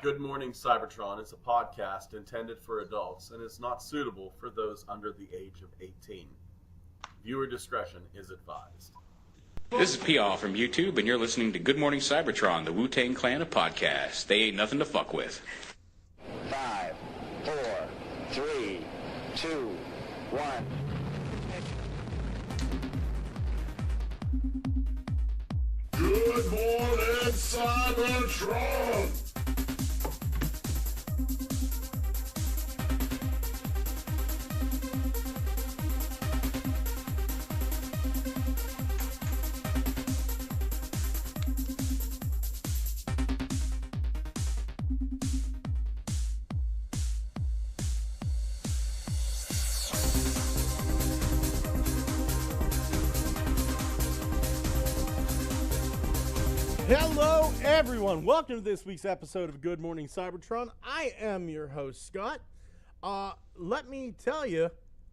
Good Morning Cybertron is a podcast intended for adults and is not suitable for those under the age of 18. Viewer discretion is advised. This is P.R. from YouTube, and you're listening to Good Morning Cybertron, the Wu-Tang Clan of podcasts. They ain't nothing to fuck with. 5, 4, 3, 2, 1. Good morning, Cybertron! Hello, everyone. Welcome to this week's episode of Good Morning Cybertron. I am your host, Scott. Let me tell you,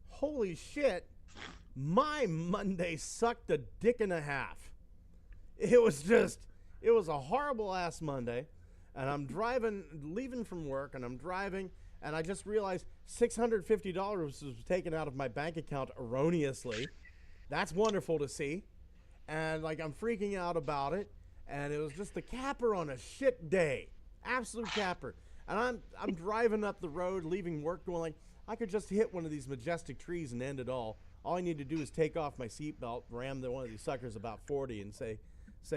holy shit, my Monday sucked a dick and a half. It was a horrible ass Monday, and I'm leaving from work, and I'm driving, and I just realized $650 was taken out of my bank account erroneously. That's wonderful to see, and I'm freaking out about it. And it was just the capper on a shit day. Absolute capper. And I'm driving up the road, leaving work, going I could just hit one of these majestic trees and end it all. All I need to do is take off my seatbelt, ram one of these suckers about 40 and say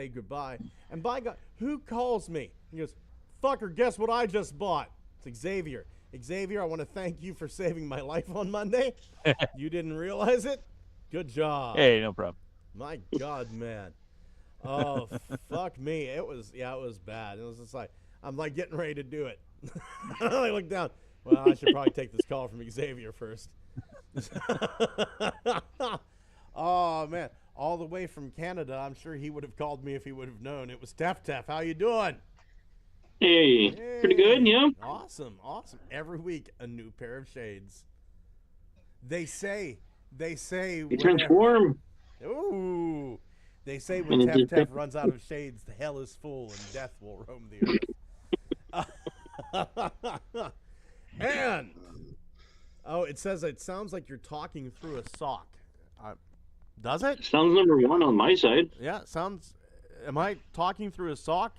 goodbye. And by God, who calls me? He goes, fucker, guess what I just bought? It's Xavier. Xavier, I want to thank you for saving my life on Monday. You didn't realize it? Good job. Hey, no problem. My God, man. Oh, fuck me. It was bad. It was just I'm getting ready to do it. I look down. Well, I should probably take this call from Xavier first. Oh, man. All the way from Canada. I'm sure he would have called me if he would have known. It was Tef. How you doing? Hey, pretty good, yeah. Awesome. Every week, a new pair of shades. They say. They transform. Ooh. They say when Tef runs out of shades, the hell is full and death will roam the earth. And, it says it sounds like you're talking through a sock. Does it? Sounds number one on my side. Yeah, am I talking through a sock?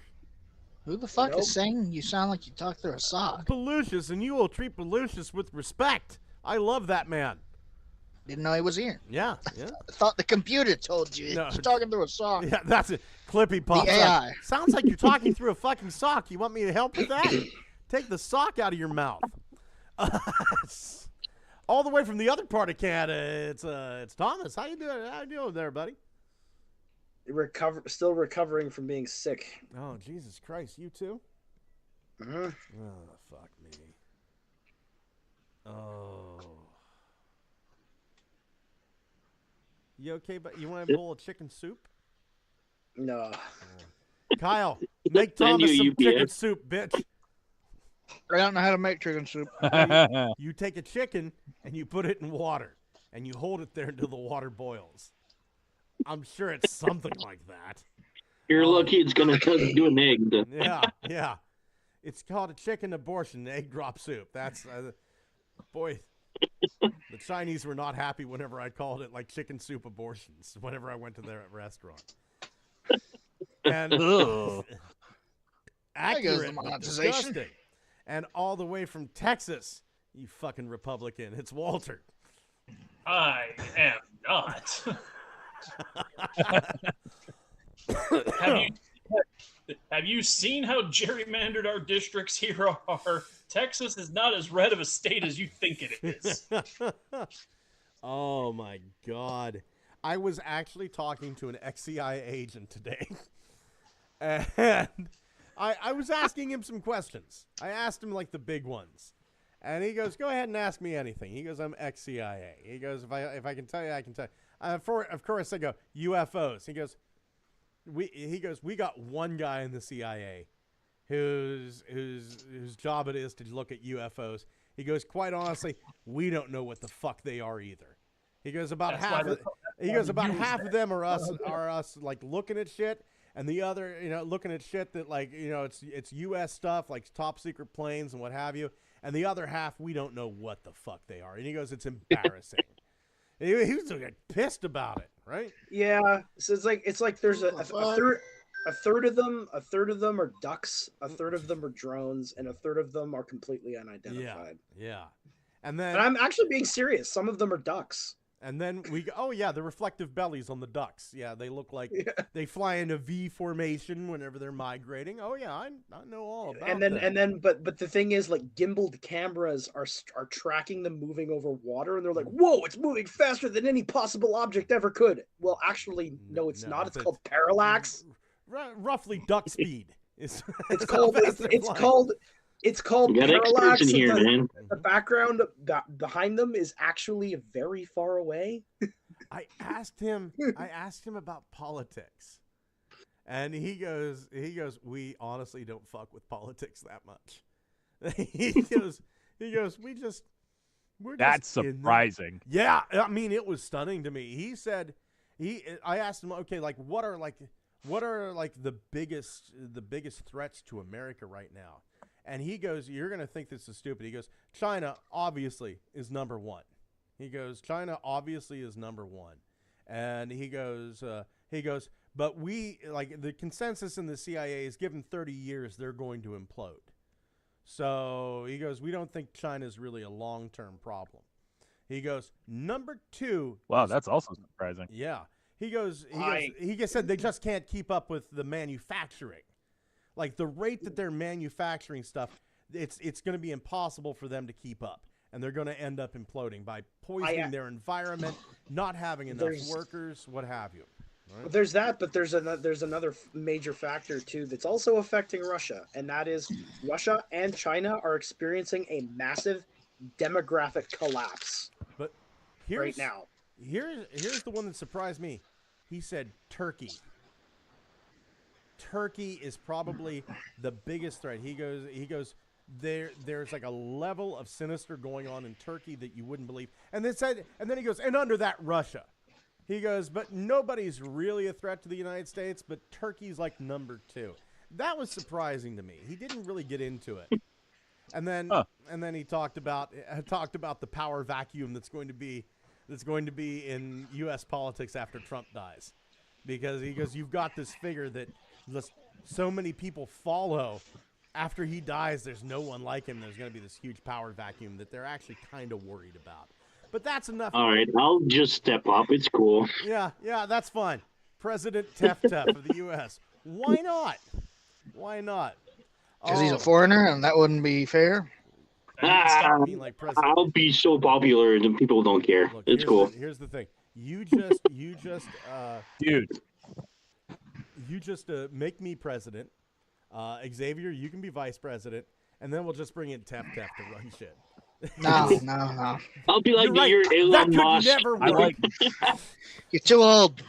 Who the fuck is saying you sound like you talk through a sock? Belucius, and you will treat Belucius with respect. I love that man. Didn't know he was here. Yeah. I thought the computer told you. No. You're talking through a sock. Yeah, that's it. Clippy pops The AI. up. Sounds like you're talking through a fucking sock. You want me to help with that? Take the sock out of your mouth. All the way from the other part of Canada, it's Thomas. How you doing? How you doing there, buddy? Still recovering from being sick. Oh, Jesus Christ. You too? Uh-huh. Oh, fuck me. Oh. You okay? But you want a bowl of chicken soup? No. Kyle, make Thomas some chicken soup, bitch. I don't know how to make chicken soup. You take a chicken and you put it in water, and you hold it there until the water boils. I'm sure it's something like that. You're lucky it's going to do an egg. Yeah. It's called a chicken abortion egg drop soup. That's, boy... The Chinese were not happy whenever I called it chicken soup abortions whenever I went to their restaurant. And accurate, but disgusting. And all the way from Texas, you fucking Republican, it's Walter. I am not. Have you seen how gerrymandered our districts here are? Texas is not as red of a state as you think it is. Oh, my God. I was actually talking to an ex-CIA agent today. And I was asking him some questions. I asked him, the big ones. And he goes, go ahead and ask me anything. He goes, I'm ex-CIA. He goes, if I can tell you, I can tell you. Of course, I go, UFOs. He goes, we got one guy in the CIA whose job it is to look at UFOs. He goes, quite honestly, we don't know what the fuck they are either. He goes, about half of them are us looking at shit, And the other, looking at shit that like, it's U.S. stuff, like top secret planes and what have you. And the other half, we don't know what the fuck they are. And he goes, it's embarrassing. he was pissed about it, right? Yeah. So it's like there's a third of them are ducks, a third of them are drones, and a third of them are completely unidentified. Yeah. And then I'm actually being serious. Some of them are ducks. And then the reflective bellies on the ducks. Yeah, they look like they fly in a V formation whenever they're migrating. Oh yeah, I know all about that. But the thing is, like, gimbaled cameras are tracking them moving over water, and they're like, whoa, it's moving faster than any possible object ever could. Well, actually, no, it's not. It's called parallax. Roughly duck speed. It's called parallax. In here, man. The background behind them is actually very far away. I asked him about politics, and he goes, we honestly don't fuck with politics that much. he goes, we're That's surprising. Yeah, I mean, it was stunning to me. He said, I asked him, okay, like what are the biggest threats to America right now? And he goes, you're going to think this is stupid. He goes, China obviously is number one. He goes, China obviously is number one. And he goes, but we, like, the consensus in the CIA is given 30 years, they're going to implode. So he goes, we don't think China's really a long-term problem. He goes, number two. Wow, that's also surprising. Yeah. He just said they just can't keep up with the manufacturing. Like the rate that they're manufacturing stuff, it's going to be impossible for them to keep up. And they're going to end up imploding by poisoning their environment, not having enough workers, what have you. Right? There's that, but there's another major factor too that's also affecting Russia, and that is Russia and China are experiencing a massive demographic collapse. But right now, here's the one that surprised me. He said Turkey. Turkey is probably the biggest threat. He goes. There's like a level of sinister going on in Turkey that you wouldn't believe. And then he goes, and under that, Russia. He goes, but nobody's really a threat to the United States, but Turkey's like number two. That was surprising to me. He didn't really get into it. And then he talked about the power vacuum that's going to be in U.S. politics after Trump dies, because he goes, you've got this figure that so many people follow. After he dies, there's no one like him. There's going to be this huge power vacuum that they're actually kind of worried about. But that's enough. All right, I'll just step up. It's cool. Yeah, that's fine. President Tef of the U.S. Why not? Why not? Because he's a foreigner, and that wouldn't be fair. I'll be so popular, and people don't care. Look, it's cool. Here's the thing. You just, dude. You just make me president. Xavier, you can be vice president, and then we'll just bring in Tef to run shit. No. I'll be like right. your Elon Musk. Never work. You're too old.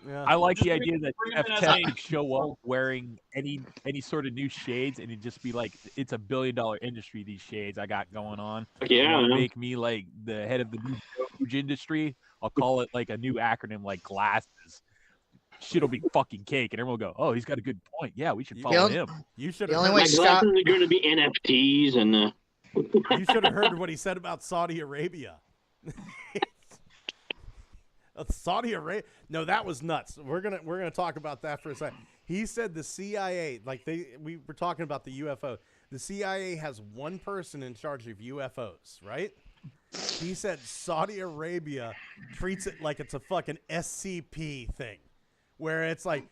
Yeah. I like the idea that Tef could show up wearing any sort of new shades, and it'd just be like, it's $1 billion industry, these shades I got going on. Yeah. Make me like the head of the new huge industry. I'll call it like a new acronym, like glasses. Shit'll be fucking cake, and everyone will go, "Oh, he's got a good point. Yeah, we should follow him." You should. My glasses are going to be NFTs, and you should have heard what he said about Saudi Arabia. Saudi Arabia? No, that was nuts. We're gonna talk about that for a second. He said the CIA, we were talking about the UFO. The CIA has one person in charge of UFOs, right? He said Saudi Arabia treats it like it's a fucking SCP thing. Where it's like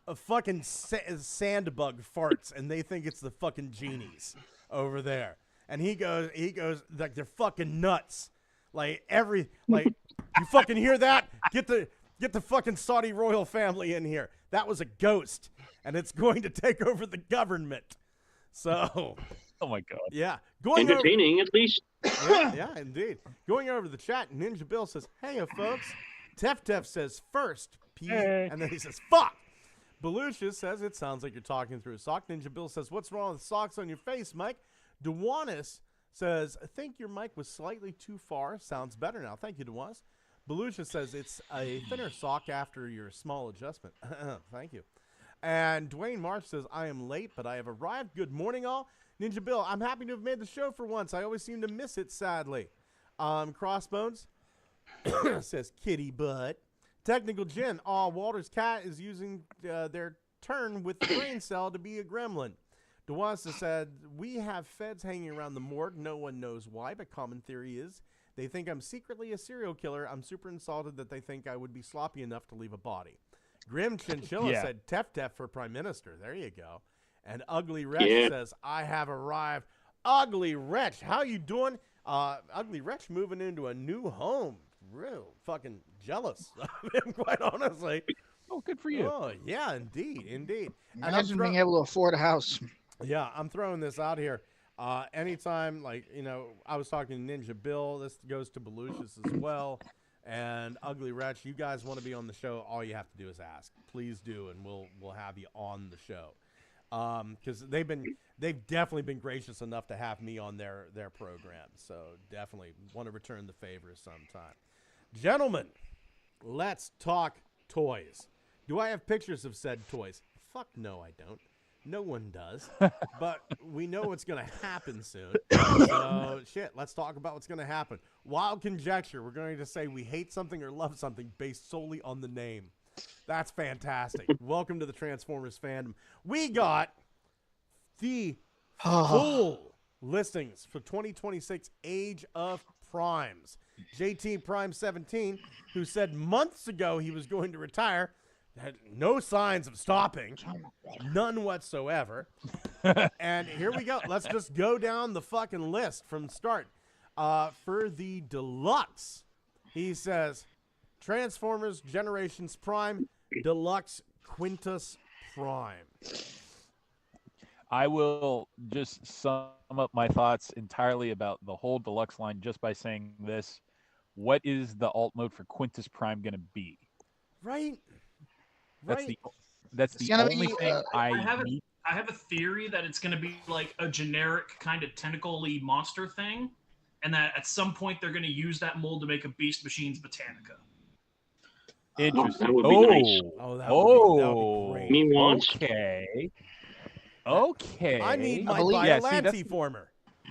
a fucking sand bug farts and they think it's the fucking genies over there. And he goes like they're fucking nuts. You fucking hear that? Get the fucking Saudi royal family in here. That was a ghost, and it's going to take over the government. So, oh my god, yeah, entertaining at least. Yeah, indeed. Going over to the chat, Ninja Bill says, "Hey, folks." Tef says first. And then he says, fuck. Belucius says, it sounds like you're talking through a sock. Ninja Bill says, what's wrong with socks on your face, Mike? Dewanis says, I think your mic was slightly too far. Sounds better now. Thank you, Dewanis. Belushi says it's a thinner sock after your small adjustment. Thank you. And Dwayne Marsh says, I am late, but I have arrived. Good morning, all. Ninja Bill, I'm happy to have made the show for once. I always seem to miss it, sadly. Crossbones says, kitty butt. Technical Jen, Walter's cat is using their turn with the brain cell to be a gremlin. DeWassa said, we have feds hanging around the morgue. No one knows why, but common theory is they think I'm secretly a serial killer. I'm super insulted that they think I would be sloppy enough to leave a body. Grim Chinchilla said, Tef for Prime Minister. There you go. And Ugly Wretch says, I have arrived. Ugly Wretch, how you doing? Ugly Wretch moving into a new home. Real fucking jealous of him, quite honestly. Oh, good for you. Oh, yeah, indeed. Imagine being able to afford a house. Yeah, I'm throwing this out here. Anytime, I was talking to Ninja Bill. This goes to Belucius as well. And Ugly Wretch, you guys want to be on the show, all you have to do is ask. Please do, and we'll have you on the show. Because they've definitely been gracious enough to have me on their program. So definitely want to return the favor sometime. Gentlemen, let's talk toys. Do I have pictures of said toys? Fuck no, I don't. No one does. But we know what's going to happen soon. So, let's talk about what's going to happen. Wild conjecture. We're going to say we hate something or love something based solely on the name. That's fantastic. Welcome to the Transformers fandom. We got the full listings for 2026 Age of Primes. JT Prime 17, who said months ago he was going to retire, had no signs of stopping, none whatsoever. And here we go. Let's just go down the fucking list from start. For the deluxe, he says Transformers Generations Prime Deluxe Quintus Prime. I will just sum up my thoughts entirely about the whole deluxe line just by saying this. What is the alt mode for Quintus Prime going to be? Right. That's the only thing I have a theory that it's going to be like a generic kind of tentacle-y monster thing, and that at some point they're going to use that mold to make a Beast Machines Botanica. Interesting. That would be nice. That would be great. Me wants. Okay. I need my Biollante former. I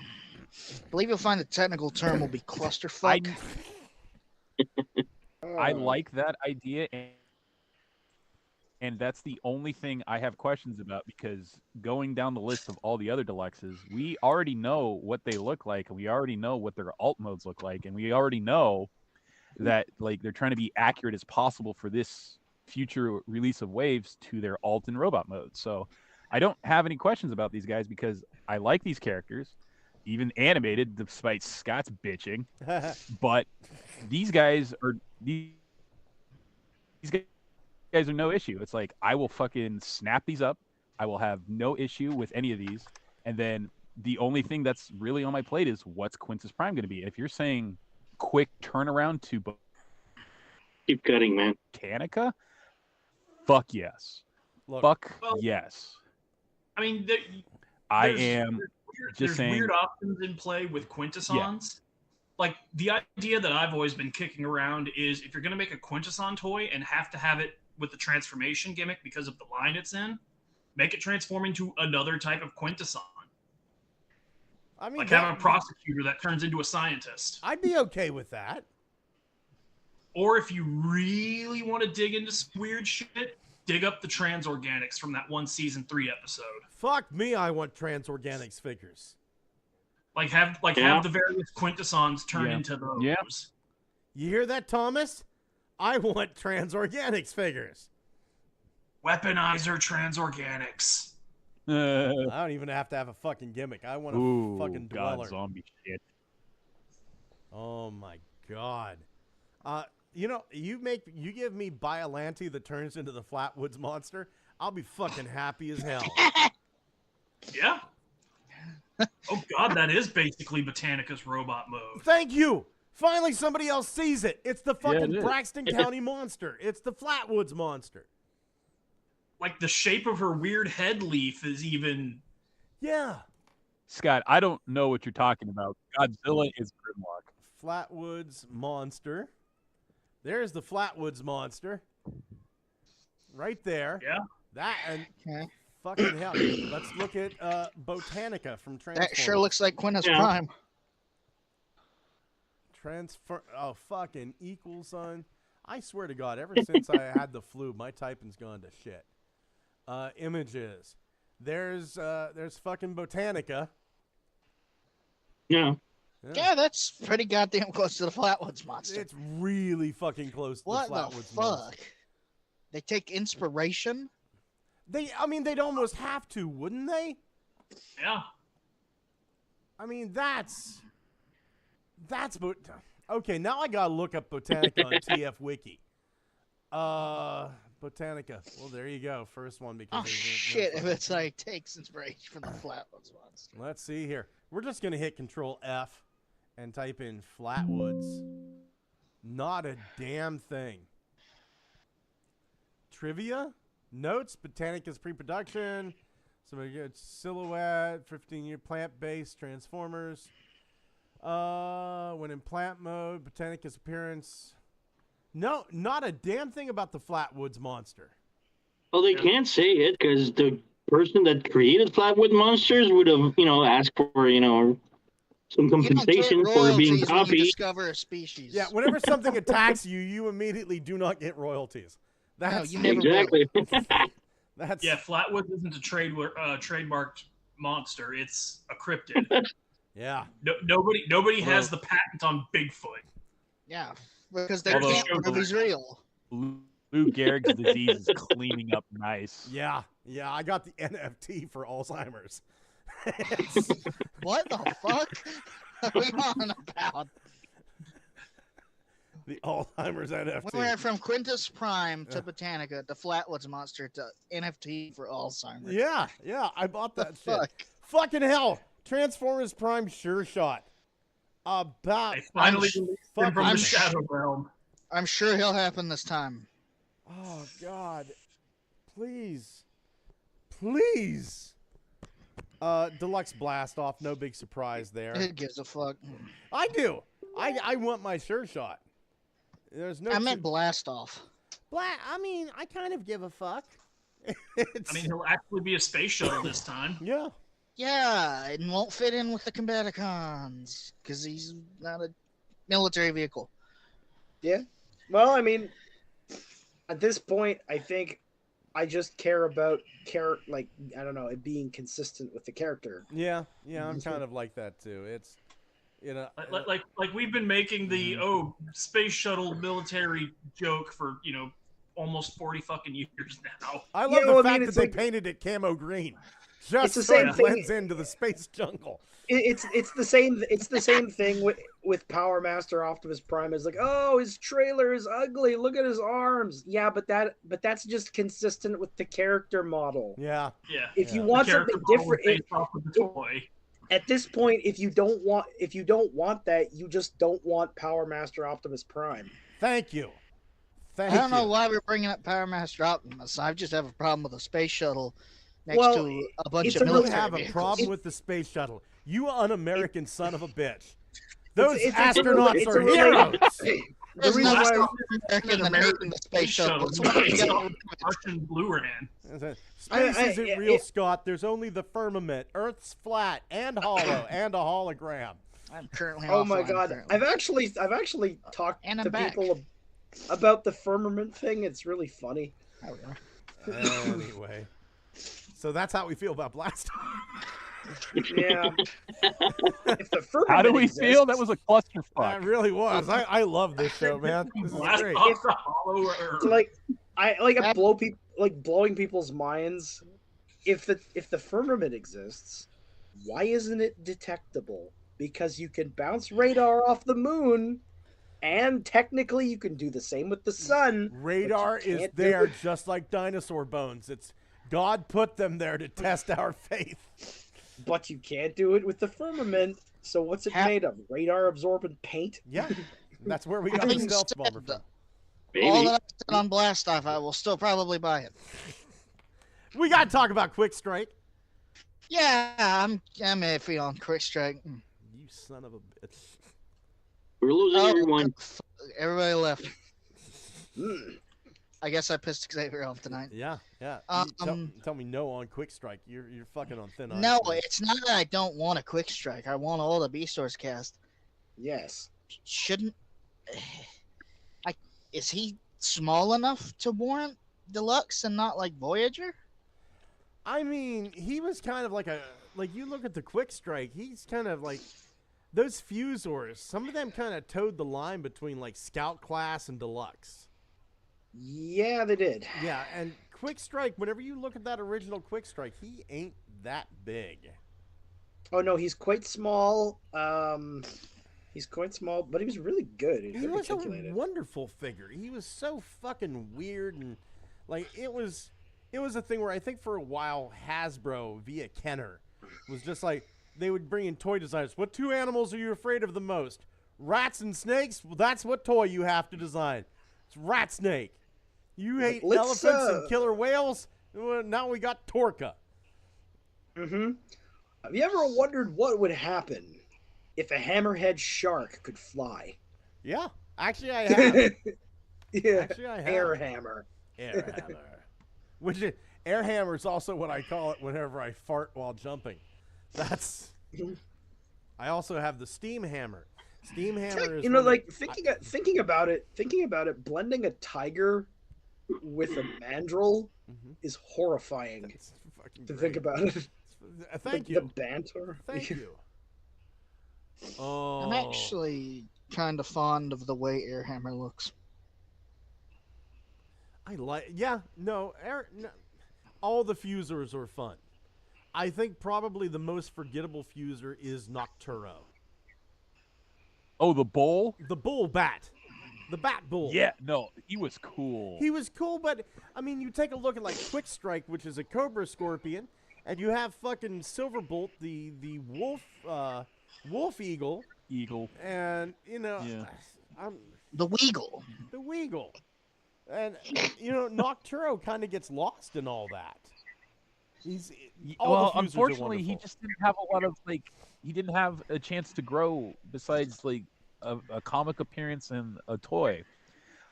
believe you'll find the technical term will be clusterfuck. I like that idea, and that's the only thing I have questions about, because going down the list of all the other deluxes, we already know what they look like, and we already know what their alt modes look like, and we already know that they're trying to be accurate as possible for this future release of waves to their alt and robot modes. So I don't have any questions about these guys because I like these characters, even animated, despite Scott's bitching. But these guys are no issue. It's like, I will fucking snap these up. I will have no issue with any of these. And then the only thing that's really on my plate is what's Quintus Prime going to be. If you're saying quick turnaround to Keep cutting, man. Botanica, fuck yes. Yes. I mean, there's weird options in play with Quintessons. Yeah. Like, the idea that I've always been kicking around is if you're going to make a Quintesson toy and have to have it with the transformation gimmick because of the line it's in, make it transform into another type of Quintesson. I mean, like have a prosecutor that turns into a scientist. I'd be okay with that. Or if you really want to dig into some weird shit, dig up the Transorganics from that one season 3 episode. Fuck me, I want Transorganics figures. Have the various Quintessons turn into those. Yeah. You hear that, Thomas? I want Transorganics figures. Weaponizer Transorganics. I don't even have to have a fucking gimmick. I want a fucking dweller. God, zombie shit. Oh my god. You give me Biollante that turns into the Flatwoods monster, I'll be fucking happy as hell. Yeah. Oh god, that is basically Botanica's robot mode. Thank you. Finally, somebody else sees it. It's the fucking Braxton County monster. It's the Flatwoods monster. Like, the shape of her weird head leaf is even... Yeah. Scott, I don't know what you're talking about. Godzilla is Grimlock. Flatwoods monster. There's the Flatwoods monster. Right there. Yeah. That and Okay. fucking hell. Let's look at Botanica from Transformers. That sure looks like Quintus Prime. Oh, fucking equal, son. I swear to God, ever since I had the flu, my typing's gone to shit. Images. There's fucking Botanica. Yeah. Yeah, that's pretty goddamn close to the Flatwoods monster. It's really fucking close to What the the Flatwoods fuck? monster. They take inspiration? I mean, they'd almost have to, wouldn't they? Yeah. I mean, that's okay. Now I gotta look up Botanica on TF Wiki. Botanica. Well, there you go. First one because. Oh shit! If it's like takes inspiration from the Flatwoods monster. Let's see here. We're just gonna hit Control F and type in Flatwoods. Not a damn thing. Trivia. Notes, Botanica's pre-production, some good silhouette, 15-year plant-based Transformers. When in plant mode, Botanica's appearance. No, not a damn thing about the Flatwoods monster. Well, they can't say it because the person that created Flatwood Monsters would have, asked for, some compensation for being copied. Discover a species. Yeah, whenever something attacks you, you immediately do not get royalties. That's you never exactly. That's Yeah, Flatwoods isn't a trademarked monster. It's a cryptid. Yeah. Nobody has the patent on Bigfoot. Yeah, because they Although- can't prove he's real. Lou Gehrig's disease is cleaning up nice. Yeah, I got the NFT for Alzheimer's. What the fuck are we on about? The Alzheimer's NFT. We went from Quintus Prime to Botanica to Flatwoods monster to NFT for Alzheimer's. Yeah, I bought that shit. Fuck. Fucking hell. Transformers Prime Sure Shot. They finally released him from the Shadow Realm. I'm sure he'll happen this time. Oh, God. Please. Please. Deluxe Blast Off. No big surprise there. Who gives a fuck? I do. I want my Sure Shot. There's no. I meant Blast Off. I mean, I kind of give a fuck. He'll actually be a space shuttle this time. Yeah. Yeah, and won't fit in with the Combaticons because he's not a military vehicle. Yeah. Well, I mean, at this point, I think I just care about I don't know, it being consistent with the character. Yeah, I'm kind of like that too. It's like we've been making the space shuttle military joke for almost 40 fucking years now. I love the fact that they painted it camo green, just so it blends into the space jungle. It's the same thing with Power Master Optimus Prime. It's like, oh, his trailer is ugly. Look at his arms. Yeah, but that's just consistent with the character model. Yeah. If you want something different, at this point, if you don't want that, you just don't want Power Master Optimus Prime. Thank you. I don't know why we're bringing up Power Master Optimus. I just have a problem with a space shuttle next to a bunch of military have a vehicles. problem with the space shuttle. You un-American son of a bitch. Those astronauts are heroes. The reason why American than hating the space shuttle. Martian Blue Ran. Space isn't real, Scott. There's only the firmament. Earth's flat and hollow and a hologram. I'm currently. Oh my god! Currently. I've actually talked to people about the firmament thing. It's really funny. Anyway, so that's how we feel about Blast. Yeah. If the firmament How do we exists, feel? That was a clusterfuck. It really was. I love this show, man. This is great. Blowing people's minds. If the firmament exists, why isn't it detectable? Because you can bounce radar off the moon, and technically you can do the same with the sun. Radar is there just like dinosaur bones. It's God put them there to test our faith. But you can't do it with the firmament. So what's it made of? Radar absorbent paint? Yeah, that's where we got the stealth bomber from. All that I've said on Blast Off, I will still probably buy it. We got to talk about Quick Strike. Yeah, I'm iffy on Quick Strike. You son of a bitch. We're losing everyone. Everybody left. I guess I pissed Xavier off tonight. Yeah. Tell me no on Quick Strike. You're fucking on thin ice. No, man. it's not that I don't want a Quick Strike. I want all the B-Source cast. Yes. Shouldn't... Is he small enough to warrant Deluxe and not like Voyager? I mean, he was kind of like you look at the Quick Strike, he's kind of like those Fusors. Some of them kind of towed the line between like Scout class and Deluxe. Yeah, they did. Yeah, and Quick Strike, whenever you look at that original Quick Strike, he ain't that big. Oh no, he's quite small. He's quite small, but he was really good. He was a wonderful figure. He was so fucking weird, and like it was a thing where I think for a while Hasbro via Kenner was just like they would bring in toy designers. What two animals are you afraid of the most? Rats and snakes? Well, that's what toy you have to design. It's rat snake. You hate elephants and killer whales? Well, now we got Torka. Mm-hmm. Have you ever wondered what would happen if a hammerhead shark could fly? Yeah, actually I have. Yeah, actually I have. Airhammer. Airhammer. Which is, Airhammer is also what I call it whenever I fart while jumping. That's. I also have the Steam Hammer. Steam Hammer is like thinking about it, blending a tiger with a mandrill is horrifying to think about it. Thank you. The banter. Thank you. Oh. I'm actually kind of fond of the way Airhammer looks. All the Fusors are fun. I think probably the most forgettable Fuser is Nocturo. Oh, the bull? The bull bat. The bat bull. Yeah, no, he was cool. He was cool, but, I mean, you take a look at, like, Quick Strike, which is a Cobra Scorpion, and you have fucking Silverbolt, the wolf eagle. And, you know... Yeah. The Weagle. The Weagle. And, you know, Nocturo kind of gets lost in all that. Unfortunately, he just didn't have a lot of, like... He didn't have a chance to grow besides, like, a comic appearance and a toy.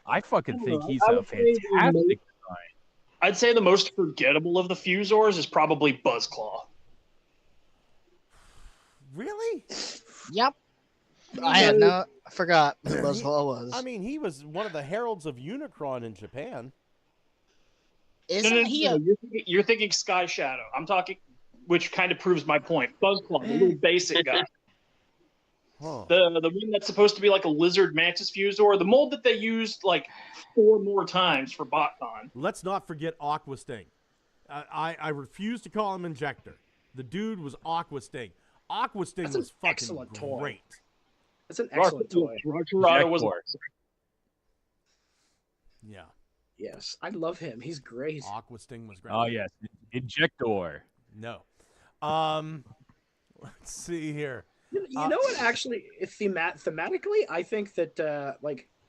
I fucking think he's a fantastic design. I'd say the most forgettable of the Fusors is probably Buzzclaw. Really? Yep. I forgot who Buzzclaw was. I mean, he was one of the heralds of Unicron in Japan. Isn't he? You're thinking Sky Shadow. I'm talking, which kind of proves my point. Buzzclaw, the little basic guy. Huh. The one that's supposed to be like a lizard mantis Fusor, the mold that they used like 4 more times for BotCon. Let's not forget Aqua Sting. I refuse to call him Injector. The dude was Aqua Sting. Aqua Sting was fucking great. That's an excellent toy. Roger was yeah. Yes, I love him. He's great. Aqua Sting was great. Oh yes, Injector. No. Let's see here. You know what? Actually, thematically, I think that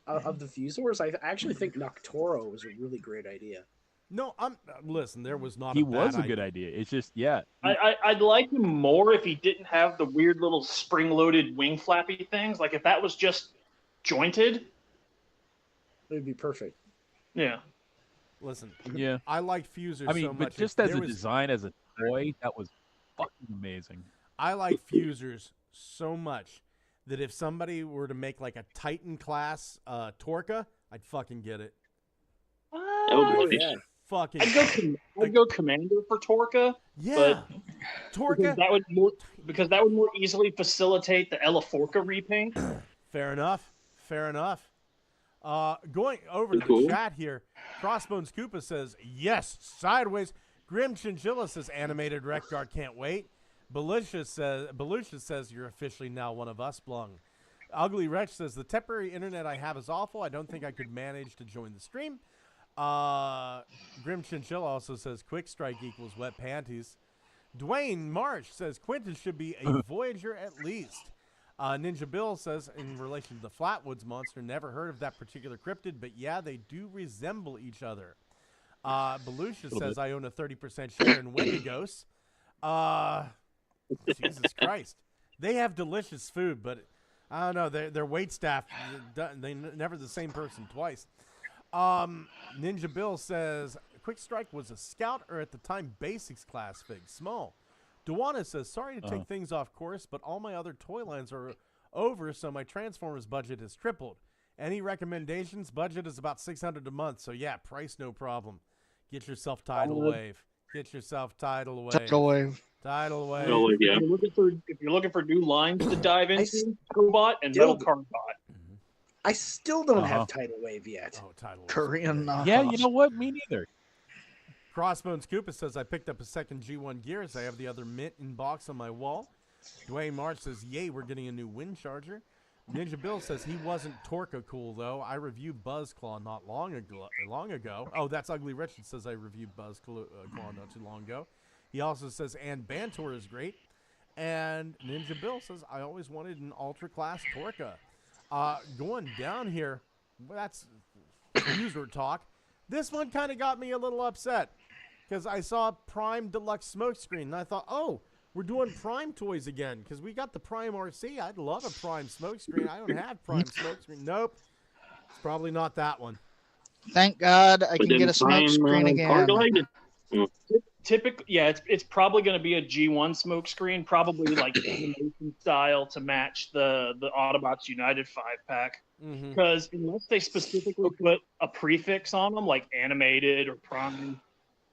of the Fusors, I actually think Nocturo was a really great idea. No, listen. There was not. He was a good idea. It's just I'd like him more if he didn't have the weird little spring-loaded wing flappy things. Like if that was just jointed, it would be perfect. Yeah. Listen. Yeah. I like Fusors. I mean, so but much. just as a design, as a toy, that was fucking amazing. I like Fusors so much that if somebody were to make like a Titan class Torka, I'd fucking get it. Fucking. I'd go Commander for Torka. Yeah. But Torka. Because that would more easily facilitate the Elaforca repaint. Fair enough. Going over to the chat here, Crossbones Koopa says, yes, sideways. Grim Chinchilla says, animated Rekgar, can't wait. Belucia says, you're officially now one of us, Blung. Ugly Wretch says, the temporary internet I have is awful. I don't think I could manage to join the stream. Grim Chinchilla also says, Quick Strike equals wet panties. Dwayne Marsh says, Quintus should be a Voyager at least. Ninja Bill says, in relation to the Flatwoods monster, never heard of that particular cryptid, but yeah, they do resemble each other. Belucia says, I own a 30% share in Wendigos. Jesus Christ. They have delicious food, but I don't know. Their wait staff, they never the same person twice. Ninja Bill says, Quick Strike was a scout or at the time basics class fig. Small. Dewana says, sorry to take things off course, but all my other toy lines are over, so my Transformers budget has tripled. Any recommendations? Budget is about $600 a month, so yeah, price no problem. Get yourself Tidal Wave. Get yourself Tidal Wave. Tidal Wave. Tidal Wave. Tidal Wave, yeah. If you're looking for new lines to dive into, Cobot and Metal Carbot. I still don't have Tidal Wave yet. Oh, Tidal Wave. Korean. Yeah, you know what? Me neither. Crossbones Koopa says, I picked up a second G1 Gears. I have the other mint in box on my wall. Dwayne March says, yay, we're getting a new wind charger. Ninja Bill says he wasn't Torca cool, though. I reviewed Buzzclaw not long ago. Oh, that's Ugly Richard says I reviewed Buzzclaw not too long ago. He also says, and Bantor is great. And Ninja Bill says, I always wanted an Ultra Class Torca. Going down here, that's user talk. This one kind of got me a little upset because I saw Prime Deluxe Smokescreen, and I thought, oh, we're doing Prime toys again because we got the Prime RC. I'd love a Prime Smokescreen. I don't have Prime Smokescreen. Nope. It's probably not that one. Thank God I can get a Smokescreen again. Typically, yeah, it's probably going to be a G1 smoke screen, probably like animation style to match the Autobots United 5-pack. Because unless they specifically put a prefix on them, like animated or prime,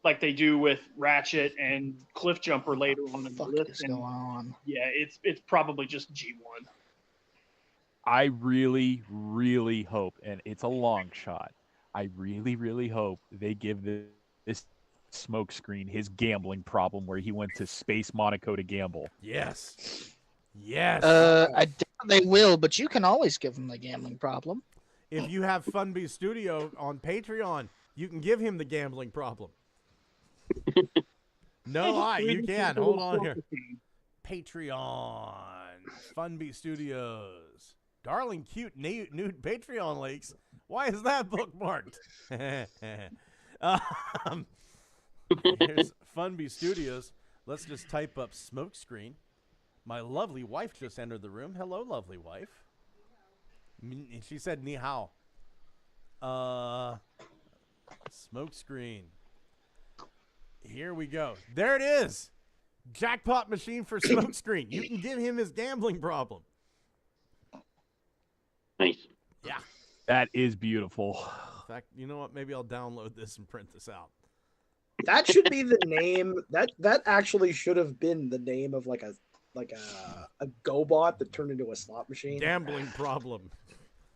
like they do with Ratchet and Cliff Jumper later on in the list, yeah, it's probably just G1. I really, really hope, and it's a long shot, I really, really hope they give this Smokescreen his gambling problem where he went to Space Monaco to gamble. Yes. Yes. I doubt they will, but you can always give him the gambling problem. If you have Funby Studio on Patreon, you can give him the gambling problem. No lie, you can. Hold on here. Patreon. Funby Studios. Darling cute nude Patreon links. Why is that bookmarked? Here's Funby Studios. Let's just type up Smokescreen. My lovely wife just entered the room. Hello, lovely wife. She said ni hao. Smokescreen. Here we go. There it is. Jackpot machine for Smokescreen. You can give him his gambling problem. Nice. Yeah. That is beautiful. In fact, you know what? Maybe I'll download this and print this out. That should be the name. That actually should have been the name of like a GoBot that turned into a slot machine. Gambling problem.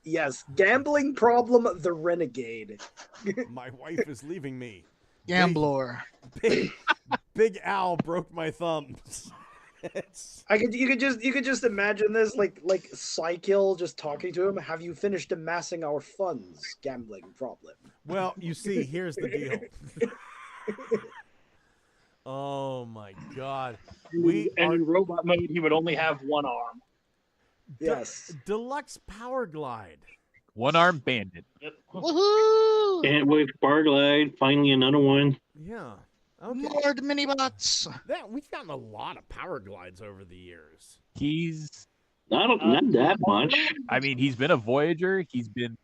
Yes, gambling problem. The Renegade. My wife is leaving me. Gambler. Big Al broke my thumbs. You could just imagine this like Psykill just talking to him. Have you finished amassing our funds? Gambling problem. Well, you see, here's the deal. Oh my God! In robot mode, he would only have one arm. Yes. Deluxe Power Glide. One arm bandit. Yep. Woohoo! Can't wait for Barglide. Finally, another one. Yeah. Okay. More mini-bots. We've gotten a lot of Power Glides over the years. He's not that much. I mean, he's been a Voyager. He's been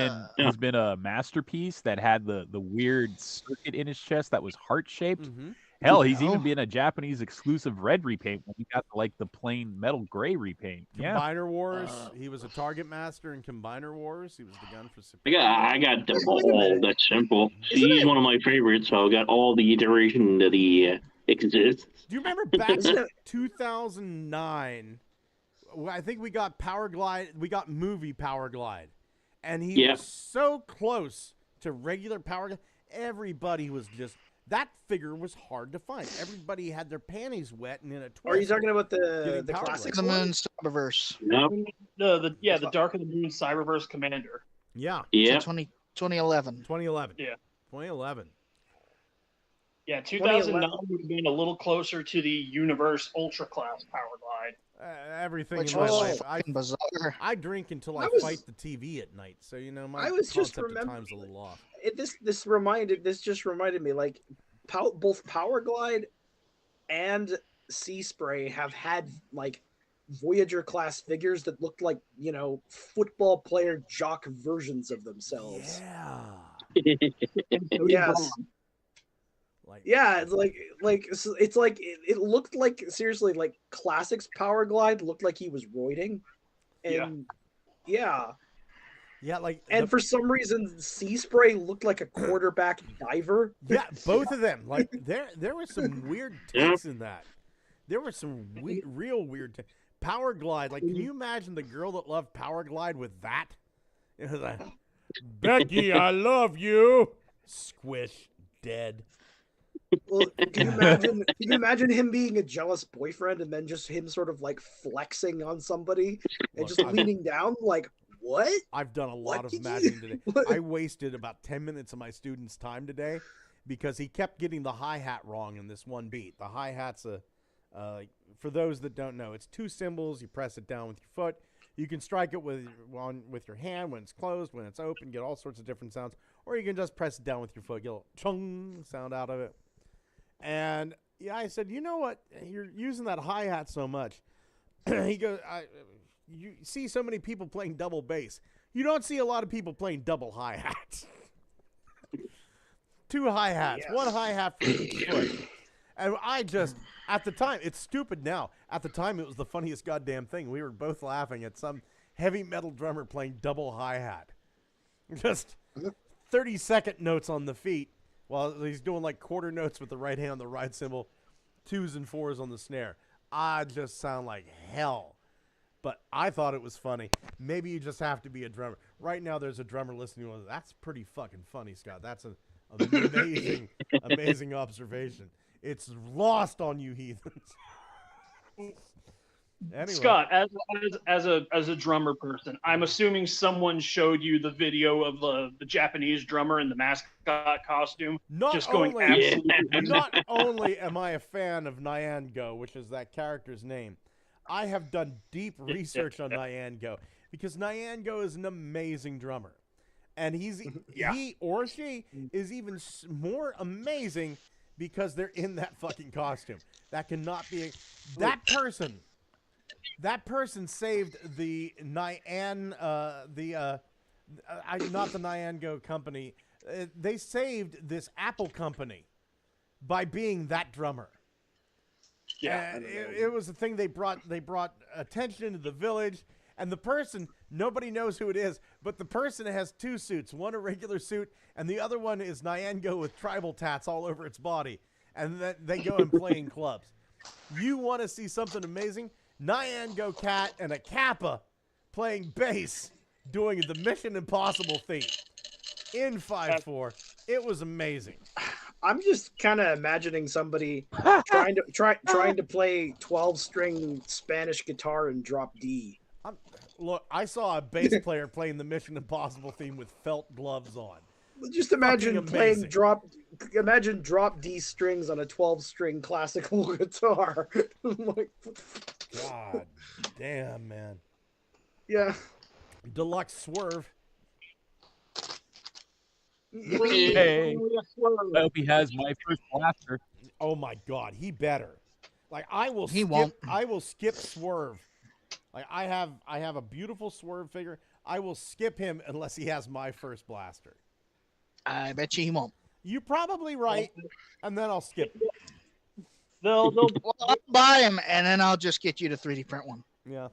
a masterpiece that had the weird circuit in his chest that was heart-shaped. Mm-hmm. Hell, he's even been a Japanese exclusive red repaint when we got like the plain metal gray repaint. Combiner Wars. He was a Target Master in Combiner Wars. He was the gun for Superior. I got them all. That's simple. See, he's one of my favorites, so I got all the iteration that he exists. Do you remember back in 2009? I think we got Power Glide. We got movie Power Glide. And he was so close to regular Power Glide. Everybody was just... That figure was hard to find. Everybody had their panties wet and in a twist. Are you talking about the classic The Moon Cyberverse? No. The Dark of the Moon Cyberverse Commander. Yeah. Yeah. 2011. 2011. Yeah. 2011. Yeah, 2009 would have been a little closer to the Universe Ultra Class Power Glide. Everything Which in my was life. bizarre. I drink until I fight the TV at night, so you know my concept of time's a little off. This just reminded me, like, both Power Glide and Sea Spray have had like Voyager class figures that looked like, you know, football player jock versions of themselves. Yes. Like, yeah, it's like it looked like, seriously, like Classics Power Glide looked like he was roiding. And yeah. Like, and for some reason, Sea Spray looked like a quarterback diver. Yeah, both of them. Like there was some weird takes in that. There were some real weird Power Glide. Like, can you imagine the girl that loved Power Glide with that? It was like, Becky, I love you. Squish, dead. Well, can you imagine him being a jealous boyfriend and then just him sort of like flexing on somebody and just leaning down like, what? I've done a lot of imagining today. I wasted about 10 minutes of my student's time today because he kept getting the hi-hat wrong in this one beat. The hi-hat's for those that don't know, it's two cymbals. You press it down with your foot. You can strike it with your hand when it's closed, when it's open, get all sorts of different sounds. Or you can just press it down with your foot, get a little chung sound out of it. And yeah, I said, you know what? You're using that hi-hat so much. He goes, you see so many people playing double bass. You don't see a lot of people playing double hi-hats. Two hi-hats, one hi-hat for each foot. And I just, at the time, it's stupid now. At the time, it was the funniest goddamn thing. We were both laughing at some heavy metal drummer playing double hi-hat. Just 30-second notes on the feet while he's doing like quarter notes with the right hand on the right cymbal, 2s and 4s on the snare. I just sound like hell. But I thought it was funny. Maybe you just have to be a drummer. Right now, there's a drummer listening to it. That's pretty fucking funny, Scott. That's an amazing, amazing observation. It's lost on you heathens. Anyway. Scott, as a drummer person, I'm assuming someone showed you the video of the Japanese drummer in the mascot costume. Not only am I a fan of Nyango, which is that character's name, I have done deep research on Nyango because Nyango is an amazing drummer. And he or she is even more amazing because they're in that fucking costume. That cannot be that person saved the not the Nyango company. They saved this Apple company by being that drummer. Yeah, it was a thing they brought attention into the village, and the person, nobody knows who it is, but the person has two suits, one a regular suit, and the other one is Nyango with tribal tats all over its body, and then they go and play in clubs. You want to see something amazing? Nyango Cat and a Kappa playing bass, doing the Mission Impossible theme in 5/4. It was amazing. I'm just kind of imagining somebody trying to play 12-string Spanish guitar and drop D. Look, I saw a bass player playing the Mission Impossible theme with felt gloves on. Just imagine playing drop D strings on a 12-string classical guitar. Like, God damn, man. Yeah. Deluxe Swerve. Hey, I hope he has my first blaster. Oh my God, he better. Like I will skip Swerve. Like I have a beautiful Swerve figure. I will skip him unless he has my first blaster. I bet you he won't. You're probably right, and then I'll skip him. Well, I'll buy him, and then I'll just get you to 3D print one. Yeah.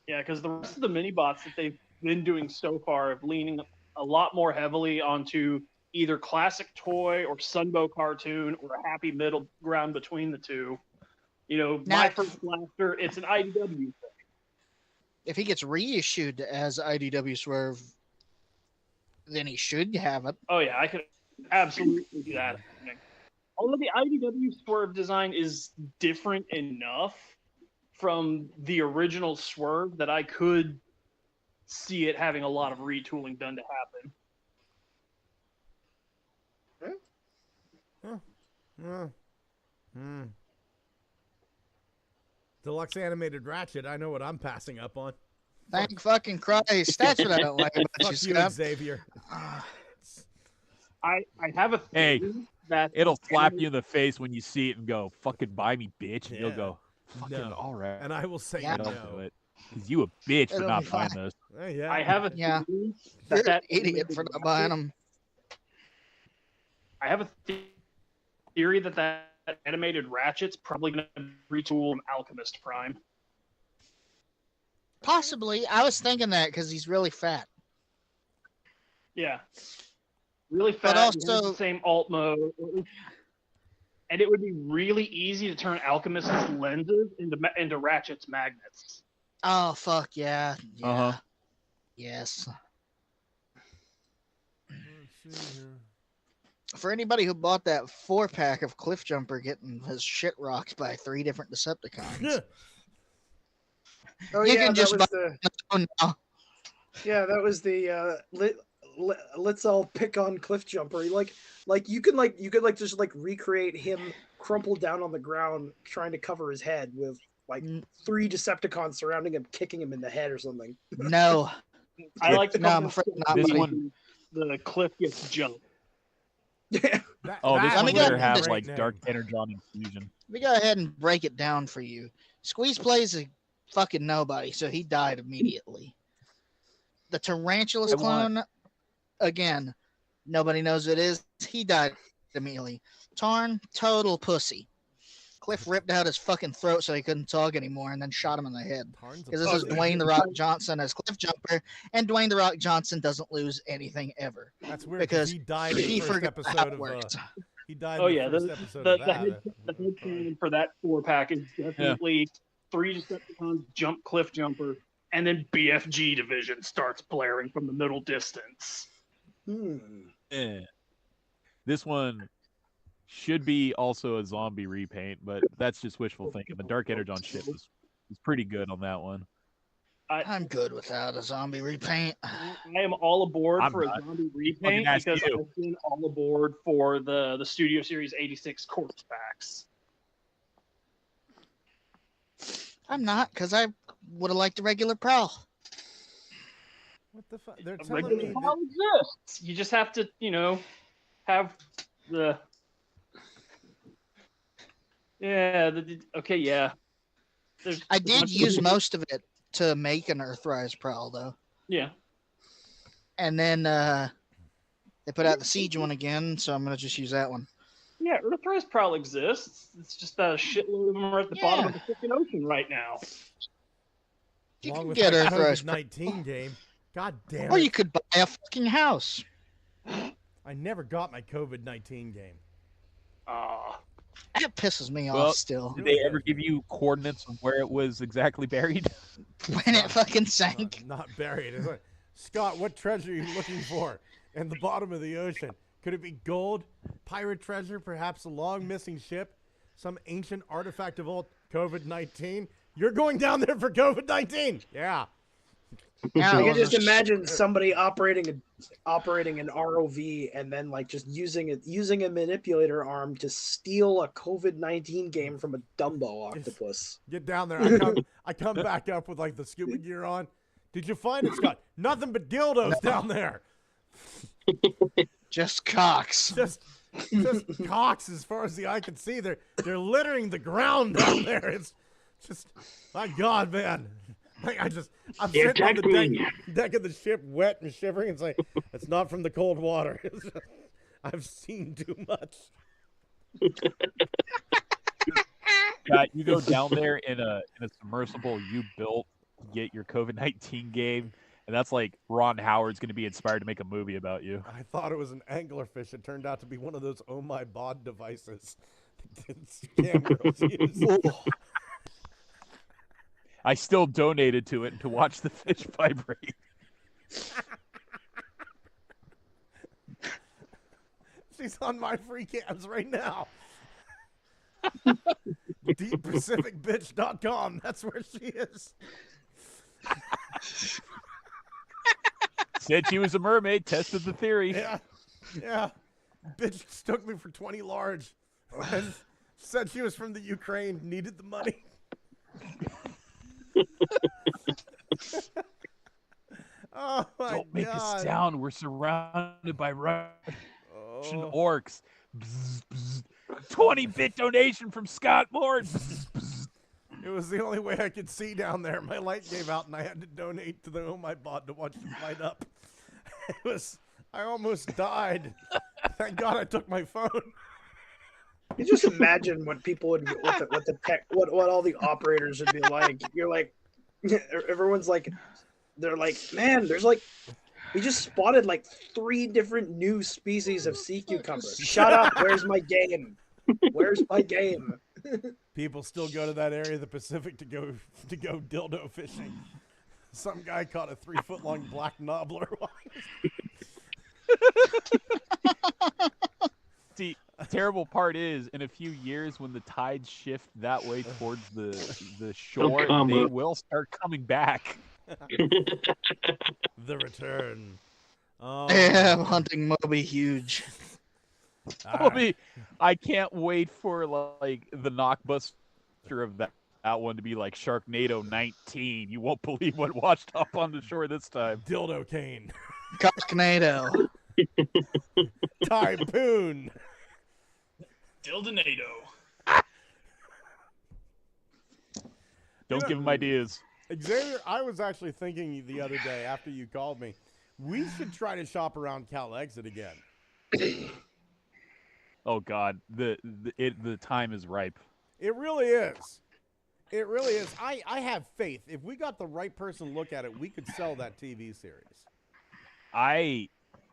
Yeah, because the rest of the mini bots that they've been doing so far have leaning a lot more heavily onto either classic toy or Sunbow cartoon or a happy middle ground between the two. You know, my first blaster, it's an IDW thing. If he gets reissued as IDW Swerve, then he should have it. Oh yeah, I could absolutely do that. Although the IDW Swerve design is different enough from the original Swerve that I could see it having a lot of retooling done to happen. Deluxe animated Ratchet. I know what I'm passing up on. Thank fucking Christ. That's what I don't like about Fuck you, Scott. Xavier. I have a it'll slap you in the face when you see it and go, fucking buy me, bitch. And you'll go, Fucking No. all right. And I will say Yeah. I'll no. do it. Because you a bitch for It'll not be buying fine. those. Yeah. I have a Yeah. theory You're that an idiot for not buying them. I have a theory that animated Ratchet's probably going to retool an Alchemist Prime. Possibly. I was thinking that because he's really fat. Yeah. Really But fat, also- he has the same alt mode. And it would be really easy to turn Alchemist's lenses into Ratchet's magnets. Oh, fuck yeah. Yeah. Uh-huh. Yes. Let's see here. For anybody who bought that 4-pack of Cliff Jumper getting his shit rocked by 3 different Decepticons. Oh You yeah, can that just was buy- the Oh, no. yeah, that was the let's all pick on Cliff Jumper. You could just recreate him crumpled down on the ground trying to cover his head with like 3 Decepticons surrounding him, kicking him in the head or something. No. I like to No, call I'm afraid not, This buddy. one- the cliff gets jumped. Yeah. Oh, this That one me better go- have great like name. Dark Energon infusion. Let me go ahead and break it down for you. Squeeze plays a fucking nobody, so he died immediately. The Tarantulas I want- clone, again, nobody knows who it is. He died immediately. Tarn, total pussy. Cliff ripped out his fucking throat so he couldn't talk anymore and then shot him in the head. Tarn's a Because this is pussy. Dwayne The Rock Johnson as Cliff Jumper, and Dwayne The Rock Johnson doesn't lose anything ever. That's weird because he died in he the first forgot how episode it of. worked. He died. Oh in the yeah, first the episode the, of the that. head cannon for that 4-pack is definitely 3 Decepticons jump Cliff Jumper, and then BFG division starts blaring from the middle distance. Eh. This one should be also a zombie repaint, but that's just wishful thinking. The Dark Energon shit was pretty good on that one. I'm good without a zombie repaint. I am all aboard I'm for a not. zombie repaint ask because you. I've been all aboard for the Studio Series 86 corpse packs. I'm not, because I would have liked a regular Prowl. What the fuck? They're A telling regular me file exists. You just have to, have the. Yeah. Okay. Yeah. There's I a did bunch of- use most of it to make an Earthrise Prowl, though. Yeah. And then they put out the Siege one again, so I'm going to just use that one. Yeah, Earthrise Prowl exists. It's just that a shitload of them are at the bottom of the freaking ocean right now. You along can with get my Earthrise COVID-19 game. God damn Or it! you could buy a fucking house. I never got my COVID-19 game. That pisses me Well, off still. Did they ever give you coordinates of where it was exactly buried? When it fucking sank. Not buried. It's like, Scott, what treasure are you looking for in the bottom of the ocean? Could it be gold, pirate treasure, perhaps a long missing ship, some ancient artifact of old COVID-19? You're going down there for COVID-19. Yeah. Now, I can just imagine somebody operating an ROV and then just using a manipulator arm to steal a COVID-19 game from a Dumbo octopus. Get down there. I come back up with the scuba gear on. Did you find it, Scott? Nothing but dildos down there. Just cocks. Just cocks as far as the eye can see. They're littering the ground down there. It's just, my God, man. I'm They sitting on attacked the deck of the ship, wet and shivering. It's like, it's not from the cold water. I've seen too much. God, you go down there in a submersible you built to get your COVID-19 game, and that's like Ron Howard's going to be inspired to make a movie about you. I thought it was an anglerfish. It turned out to be one of those oh my bod devices that scam girls use. I still donated to it to watch the fish vibrate. She's on my free cams right now. DeepPacificBitch.com. That's where she is. Said she was a mermaid, tested the theory. Yeah. Bitch took me for 20 large. And said she was from the Ukraine, needed the money. Oh my Don't make God. a sound. We're surrounded by Russian orcs. Bzz, bzz. 20-bit donation from Scott Moore. Bzz, bzz. It was the only way I could see down there. My light gave out, and I had to donate to the home I bought to watch them light up. I almost died. Thank God I took my phone. You just imagine what people would, what all the operators would be like. You're like, everyone's like, they're like, man, there's like, we just spotted like 3 different new species of sea cucumbers. Shut up! Where's my game? Where's my game? People still go to that area of the Pacific to go dildo fishing. Some guy caught a 3-foot-long black knobbler. See, the terrible part is, in a few years, when the tides shift that way towards the shore, they will start coming back. The return. Oh. Yeah, I'm hunting Moby huge. Moby, I can't wait for like the knockbuster of that one to be like Sharknado 19. You won't believe what washed up on the shore this time. Dildo cane. Sharknado. Typhoon. Dildonado. Don't give him ideas. Xavier, I was actually thinking the other day after you called me, we should try to shop around Cal Exit again. Oh God, the time is ripe. It really is. It really is. I have faith. If we got the right person to look at it, we could sell that TV series. I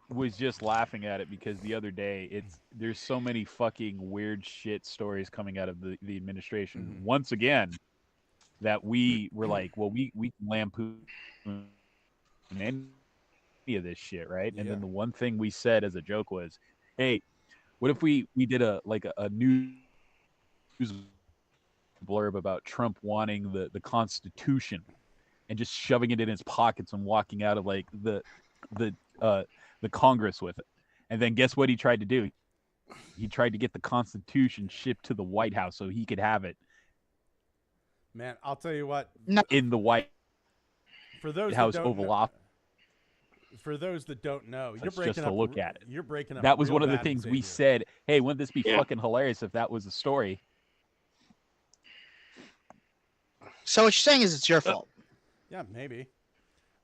was just laughing at it because the other day there's so many fucking weird shit stories coming out of the administration once again that we were like, well, we can lampoon any of this shit, right? And then the one thing we said as a joke was, hey, what if we did a news blurb about Trump wanting the Constitution and just shoving it in his pockets and walking out of like the Congress with it. And then guess what he tried to do? He tried to get the Constitution shipped to the White House so he could have it. Man, I'll tell you what. In the White House Oval Office. For those that don't know, you're That's breaking just up. to look at it. You're breaking up. That was real one of the bad, things we Xavier. said. Hey, wouldn't this be fucking hilarious if that was a story? So what you're saying is it's your fault. Yeah, maybe.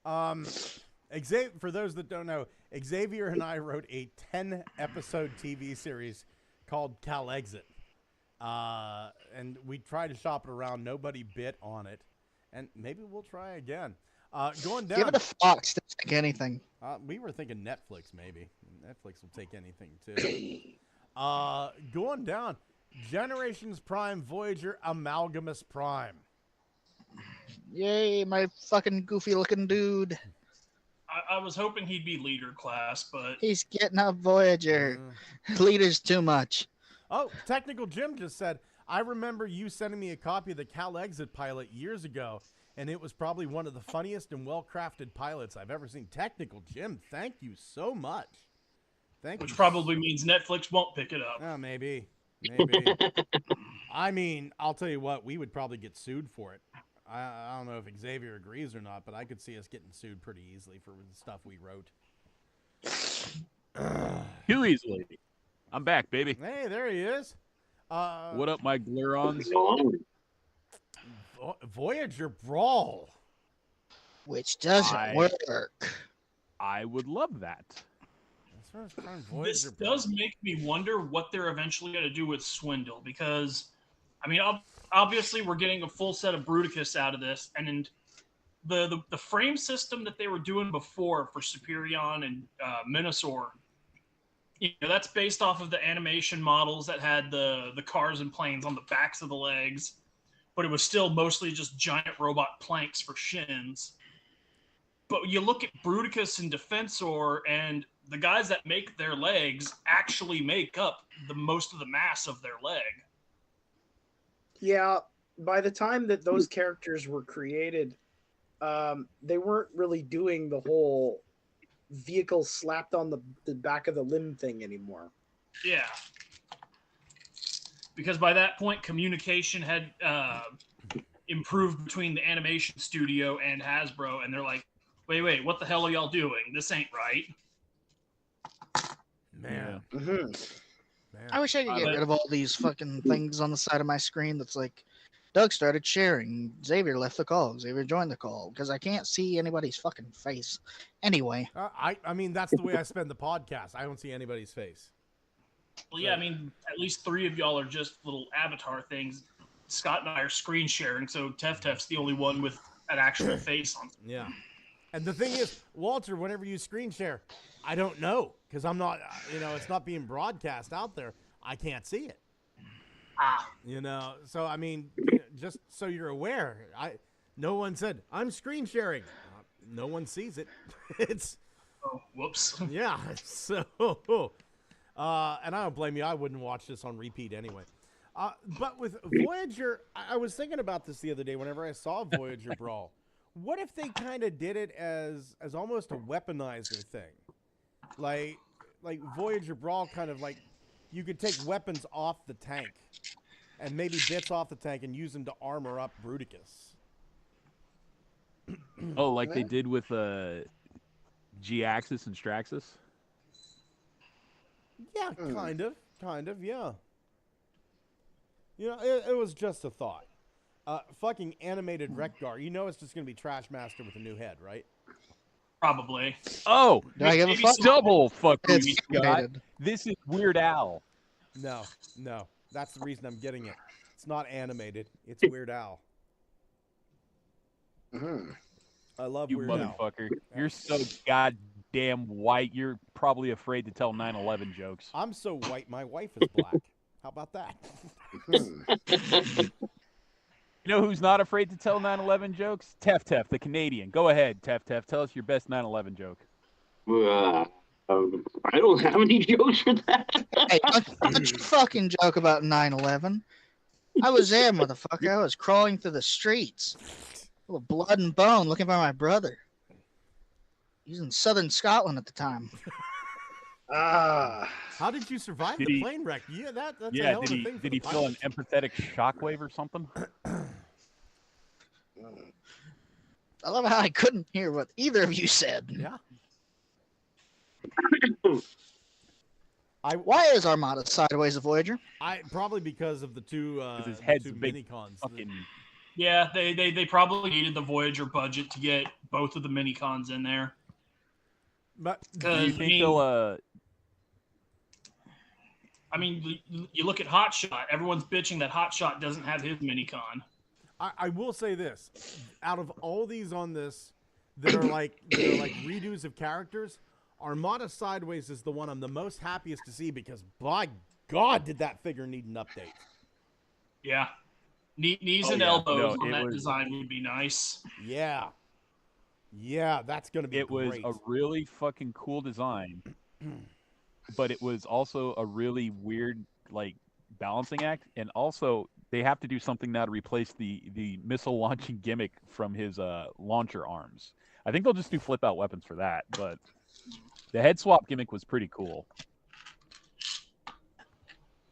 Xavier, for those that don't know, Xavier and I wrote a 10-episode TV series called Cal Exit. And we tried to shop it around. Nobody bit on it. And maybe we'll try again. Going down. Give it a Fox. Don't take anything. We were thinking Netflix, maybe. Netflix will take anything, too. Going down. Generations Prime Voyager Amalgamus Prime. Yay, my fucking goofy-looking dude. I was hoping he'd be leader class, but He's getting a Voyager. Leader's too much. Oh, Technical Jim just said, I remember you sending me a copy of the Cal Exit pilot years ago, and it was probably one of the funniest and well-crafted pilots I've ever seen. Technical Jim, thank you so much. Which probably means Netflix won't pick it up. Oh, maybe. Maybe. I mean, I'll tell you what, we would probably get sued for it. I don't know if Xavier agrees or not, but I could see us getting sued pretty easily for the stuff we wrote. Too easily. I'm back, baby. Hey, there he is. What up, my Glurons? Voyager Brawl. Which doesn't work. I would love that. This does make me wonder what they're eventually going to do with Swindle, because, I mean, obviously we're getting a full set of Bruticus out of this, and the frame system that they were doing before for Superion and Minosaur, you know, that's based off of the animation models that had the cars and planes on the backs of the legs, but it was still mostly just giant robot planks for shins. But you look at Bruticus and Defensor, and the guys that make their legs actually make up the most of the mass of their leg. Yeah, by the time that those characters were created, they weren't really doing the whole vehicle slapped on the back of the limb thing anymore. Yeah. Because by that point, communication had improved between the animation studio and Hasbro, and they're like, wait, what the hell are y'all doing? This ain't right. Man. I wish I could get rid of all these fucking things on the side of my screen that's like Doug started sharing. Xavier left the call. Xavier joined the call because I can't see anybody's fucking face. Anyway, I mean, that's the way I spend the podcast. I don't see anybody's face. Well, yeah, I mean, at least 3 of y'all are just little avatar things. Scott and I are screen sharing, so Tef's the only one with an actual face on. Yeah. And the thing is, Walter, whenever you screen share, I don't know because I'm not, it's not being broadcast out there. I can't see it. So I mean, just so you're aware, no one said I'm screen sharing. No one sees it. It's whoops. Yeah. So, and I don't blame you. I wouldn't watch this on repeat anyway. But with Voyager, I was thinking about this the other day. Whenever I saw Voyager Brawl, what if they kind of did it as almost a weaponizer thing, like Voyager Brawl, kind of like you could take weapons off the tank and maybe bits off the tank and use them to armor up Bruticus. Oh, like they did with G-Axis and Straxus? Yeah, kind of, yeah. It was just a thought. Fucking animated Rekgar. It's just going to be Trash Master with a new head, right? Probably. Oh, do I give a fuck? Double fuck you, It's Scott. animated. This is Weird Al. No. That's the reason I'm getting it. It's not animated. It's Weird Al. I love You Weird Al. motherfucker. You're so goddamn white. You're probably afraid to tell 9/11 jokes. I'm so white, my wife is black. How about that? You know who's not afraid to tell 9/11 jokes? Tef, the Canadian. Go ahead, Tef. Tell us your best 9/11 joke. I don't have any jokes for that. Hey, don't you fucking joke about 9/11. I was there, motherfucker. I was crawling through the streets, full of blood and bone, looking for my brother. He was in southern Scotland at the time. How did you survive the plane wreck? Yeah, that's a hell of a thing. Did he feel an empathetic shockwave or something? I love how I couldn't hear what either of you said. Yeah. Why is Armada sideways of Voyager? Probably because of the two his head's two big mini-cons. fucking... Yeah, they probably needed the Voyager budget to get both of the mini-cons in there. But do you think they'll I mean, you look at Hotshot. Everyone's bitching that Hotshot doesn't have his mini-con. I will say this: out of all these on this that are like redos of characters, Armada Sideways is the one I'm the most happiest to see because, by God, did that figure need an update? Yeah, knees and elbows on that design would be nice. Yeah, that's gonna be. It was a really fucking cool design, but it was also a really weird balancing act, and also they have to do something now to replace the missile launching gimmick from his launcher arms. I think they'll just do flip out weapons for that, but the head swap gimmick was pretty cool.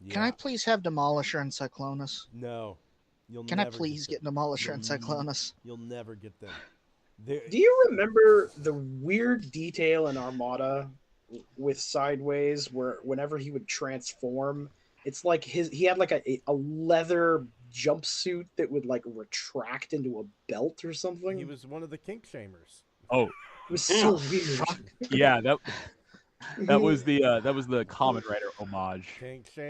Yeah. Can I please have Demolisher and Cyclonus? No. Can I please get Demolisher and Cyclonus? You'll never get them. Do you remember the weird detail in Armada with Sideways where whenever he would transform, it's like he had like a leather jumpsuit that would retract into a belt or something? He was one of the kink shamers. Oh. It was so weird. Yeah, that was the Kamen Rider homage.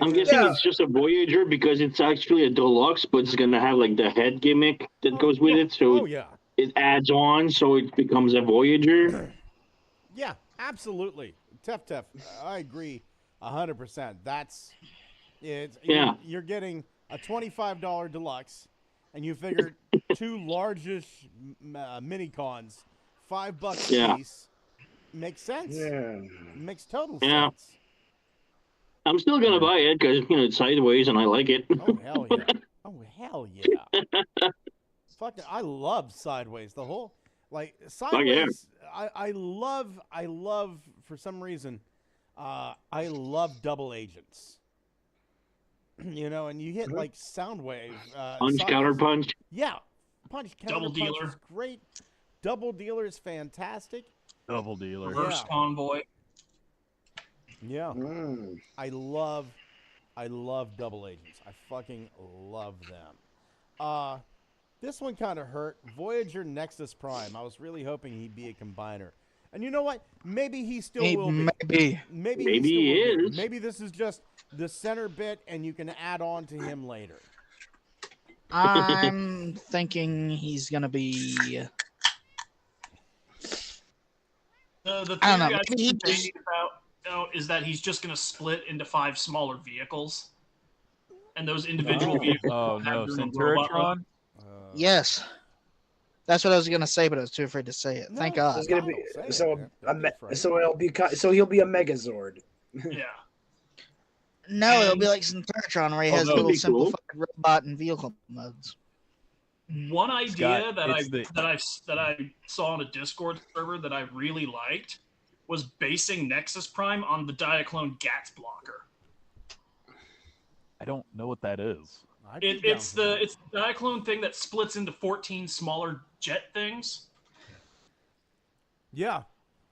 I'm guessing it's just a Voyager because it's actually a deluxe, but it's gonna have the head gimmick that goes with it, so it adds on, so it becomes a Voyager. Yeah, absolutely. Tef, I agree 100%. That's it. You're getting a $25 deluxe, and you figured two largish mini-cons, $5 a piece. Makes sense. Yeah. Makes total sense. I'm still gonna buy it because it's sideways and I like it. Oh hell yeah! Oh hell yeah! Fuck it, I love Sideways. The whole Sideways. I love for some reason. I love double agents. And you hit Soundwave. Punch counter punch. Yeah, punch counter Double punch dealer. is great. Double dealer is fantastic. Double dealer. Reverse convoy. Yeah. I love double agents. I fucking love them. This one kind of hurt. Voyager Nexus Prime. I was really hoping he'd be a combiner. And you know what? Maybe he still will be. Maybe he still will be. Maybe this is just the center bit and you can add on to him later. I'm thinking he's going to be... The I don't know. theory Maybe I'm thinking about is that he's just going to split into 5 smaller vehicles. And those individual vehicles... Oh, no. CYBERTRON? Yes. That's what I was gonna say, but I was too afraid to say it. Thank God. It's gonna be so he'll be a Megazord. Yeah. No, it'll be like CYBERTRON, where he has little simplified robot and vehicle modes. One idea Scott, that I saw on a Discord server that I really liked was basing Nexus Prime on the Diaclone GATS blocker. I don't know what that is. It's the Diaclone thing that splits into 14 smaller jet things. Yeah.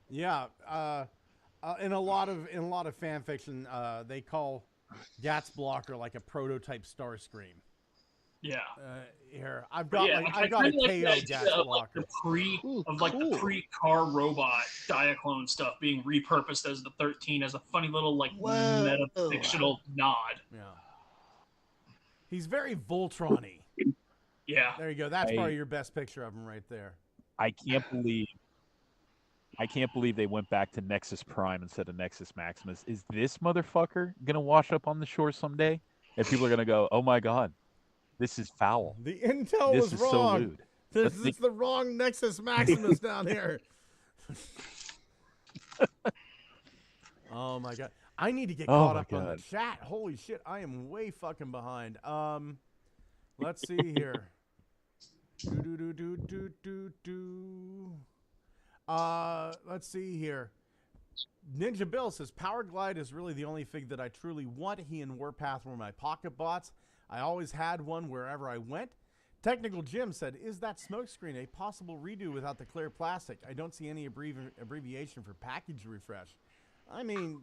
In a lot of fan fiction, they call GATS blocker like a prototype Starscream. Yeah. Here I've got a KO GATS blocker. The pre-car robot Diaclone stuff being repurposed as the 13 as a funny little meta-fictional nod. Yeah. He's very Voltron-y. Yeah. There you go. That's probably your best picture of him right there. I can't believe they went back to Nexus Prime instead of Nexus Maximus. Is this motherfucker gonna wash up on the shore someday? And people are gonna go, "Oh my god, this is foul. The intel this was is wrong. so lewd." This is the wrong Nexus Maximus down here." Oh my god. I need to get caught up on the chat. Holy shit, I am way fucking behind. Let's see here. Let's see here. Ninja Bill says Power Glide is really the only fig that I truly want. He and Warpath were my pocket bots. I always had one wherever I went. Technical Jim said, "Is that smokescreen a possible redo without the clear plastic? I don't see any abbreviation for package refresh." I mean,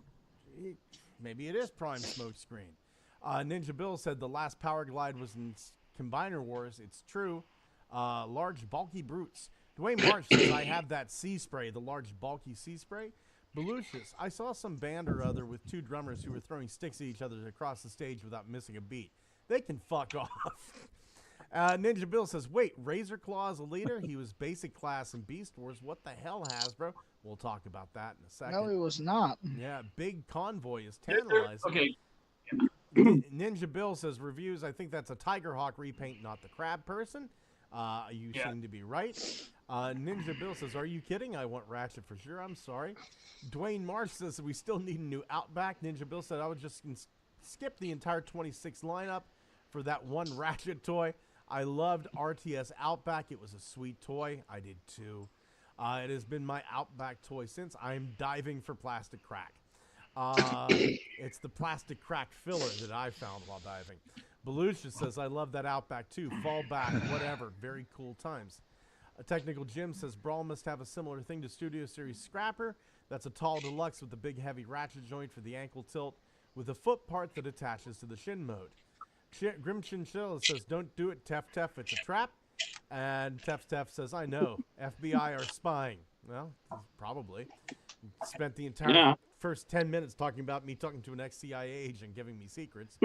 maybe it is Prime Smokescreen. Ninja Bill said the last Power Glide was in Combiner Wars. It's true. Large, bulky brutes. Dwayne March says, I have that sea spray, the large, bulky sea spray. Belucius, I saw some band or other with 2 drummers who were throwing sticks at each other across the stage without missing a beat. They can fuck off. Ninja Bill says, wait, Razor Claw is a leader? He was basic class in Beast Wars. What the hell, Hasbro? We'll talk about that in a second. No, he was not. Yeah, Big Convoy is tantalizing. Okay. Ninja Bill says, reviews, I think that's a Tigerhawk repaint, not the crab person. You seem to be right. Ninja Bill says, are you kidding? I want Ratchet for sure. I'm sorry. Dwayne Marsh says, we still need a new Outback. Ninja Bill said, I would just skip the entire 26 lineup for that one Ratchet toy. I loved RTS Outback. It was a sweet toy. I did too. It has been my Outback toy since. I'm diving for plastic crack. It's the plastic crack filler that I found while diving. Belucia says, I love that Outback too. Fall back, whatever. Very cool times. Technical Jim says, Brawl must have a similar thing to Studio Series Scrapper. That's a tall deluxe with a big heavy ratchet joint for the ankle tilt with a foot part that attaches to the shin mode. Grim Chinchilla says, don't do it, Tef Tef, it's a trap. And Tef Tef says, I know, FBI are spying. Well, probably. Spent the entire first 10 minutes talking about me talking to an ex-CIA agent giving me secrets.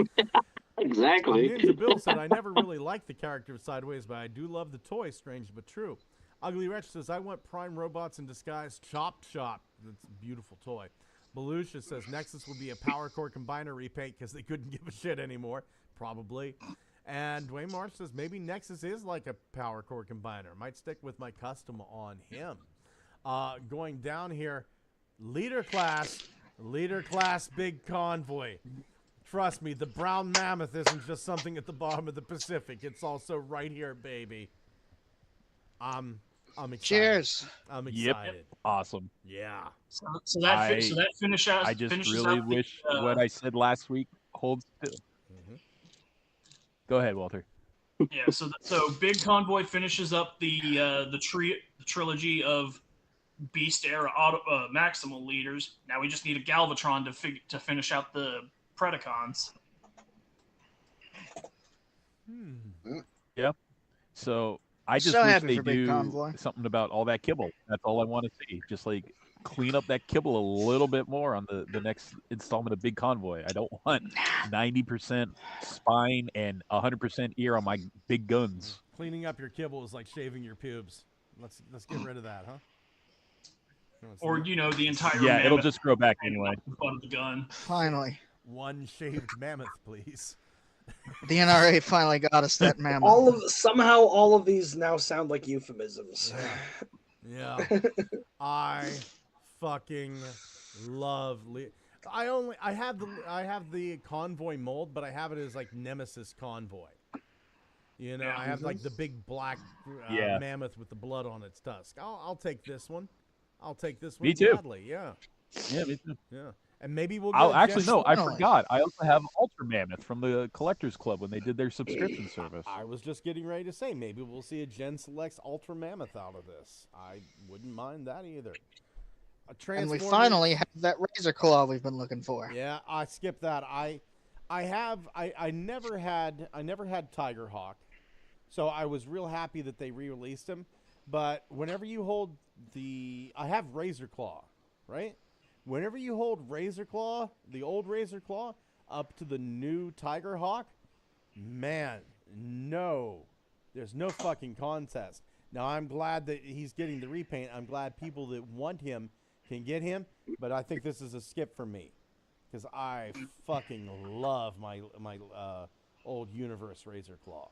Exactly. Ninja Bill said, I never really liked the character of Sideways, but I do love the toy, strange but true. Ugly Wretch says, I want Prime Robots in Disguise, Chopped Shop. That's a beautiful toy. Belucia says, Nexus will be a Power Core Combiner repaint because they couldn't give a shit anymore. Probably. And Dwayne Marsh says, maybe Nexus is like a Power Core Combiner. Might stick with my custom on him. Going down here, Leader Class Big Convoy. Trust me, the brown mammoth isn't just something at the bottom of the Pacific. It's also right here, baby. I'm excited. Cheers. I'm excited. Yep. Awesome. Yeah. So that finishes out. I just really wish what I said last week holds still. Go ahead, Walter. Yeah. So Big Convoy finishes up the trilogy of Beast era Maximal leaders. Now we just need a Galvatron to finish out the Predacons. Yeah. So I just So wish happy they for Big do Convoy. something about all that kibble. That's all I want to see. Just like clean up that kibble a little bit more on the next installment of Big Convoy. I don't want 90% spine and 100% ear on my big guns. Cleaning up your kibble is like shaving your pubes. Let's get rid of that, huh? Or the entire Yeah, it'll mammoth just grow back anyway. in front of the gun. Finally. One shaved mammoth, please. The NRA finally got us that mammoth. Somehow all of these now sound like euphemisms. Yeah. I fucking love I have the convoy mold, but I have it as like Nemesis convoy. I have like the big black mammoth with the blood on its tusk. I'll take this one. I'll take this one. Me too. Gladly. Yeah. Yeah, me too. Yeah. And maybe we'll I forgot. I also have Ultra Mammoth from the Collectors Club when they did their subscription service. I was just getting ready to say, maybe we'll see a Gen Selects Ultra Mammoth out of this. I wouldn't mind that either. And we finally have that Razor Claw we've been looking for. Yeah, I skipped that. I never had Tiger Hawk, so I was real happy that they re-released him. But whenever you hold I have Razor Claw, right? Whenever you hold Razor Claw, the old Razor Claw, up to the new Tiger Hawk, man, there's no fucking contest. Now, I'm glad that he's getting the repaint. I'm glad people that want him can get him, but I think this is a skip for me because I fucking love my old Universe Razor Claw.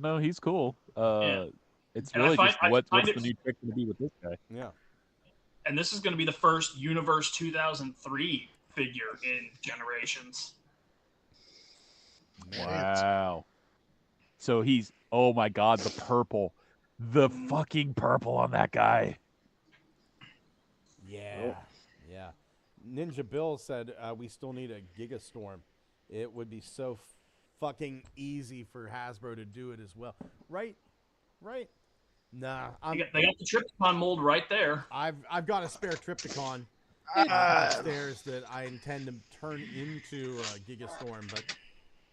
No, he's cool. It's And really I just find what's it- the new trick going to be with this guy? Yeah. And this is going to be the first Universe 2003 figure in Generations. Wow. So he's, oh my God, the purple. The fucking purple on that guy. Yeah. Yeah. Ninja Bill said we still need a Gigastorm. It would be so fucking easy for Hasbro to do it as well. Right? Nah. They got the Trypticon mold right there. I've got a spare Trypticon upstairs that I intend to turn into a Gigastorm, but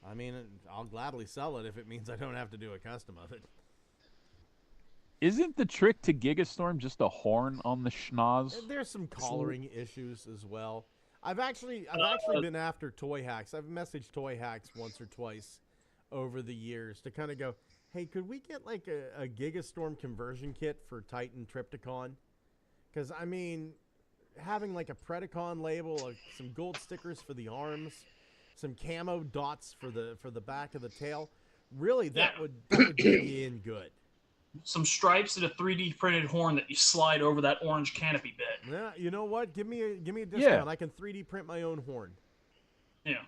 I mean, I'll gladly sell it if it means I don't have to do a custom of it. Isn't the trick to Gigastorm just a horn on the schnoz? There's some collaring issues as well. I've actually been after Toy Hacks. I've messaged Toy Hacks once or twice over the years to kind of go, hey, could we get like a Gigastorm conversion kit for Titan Trypticon? Because, I mean, having like a Predacon label, some gold stickers for the arms, some camo dots for the back of the tail, really that would get you in good. Some stripes and a 3D printed horn that you slide over that orange canopy bit. Yeah, you know what? Give me a discount. Yeah. I can 3D print my own horn. Yeah.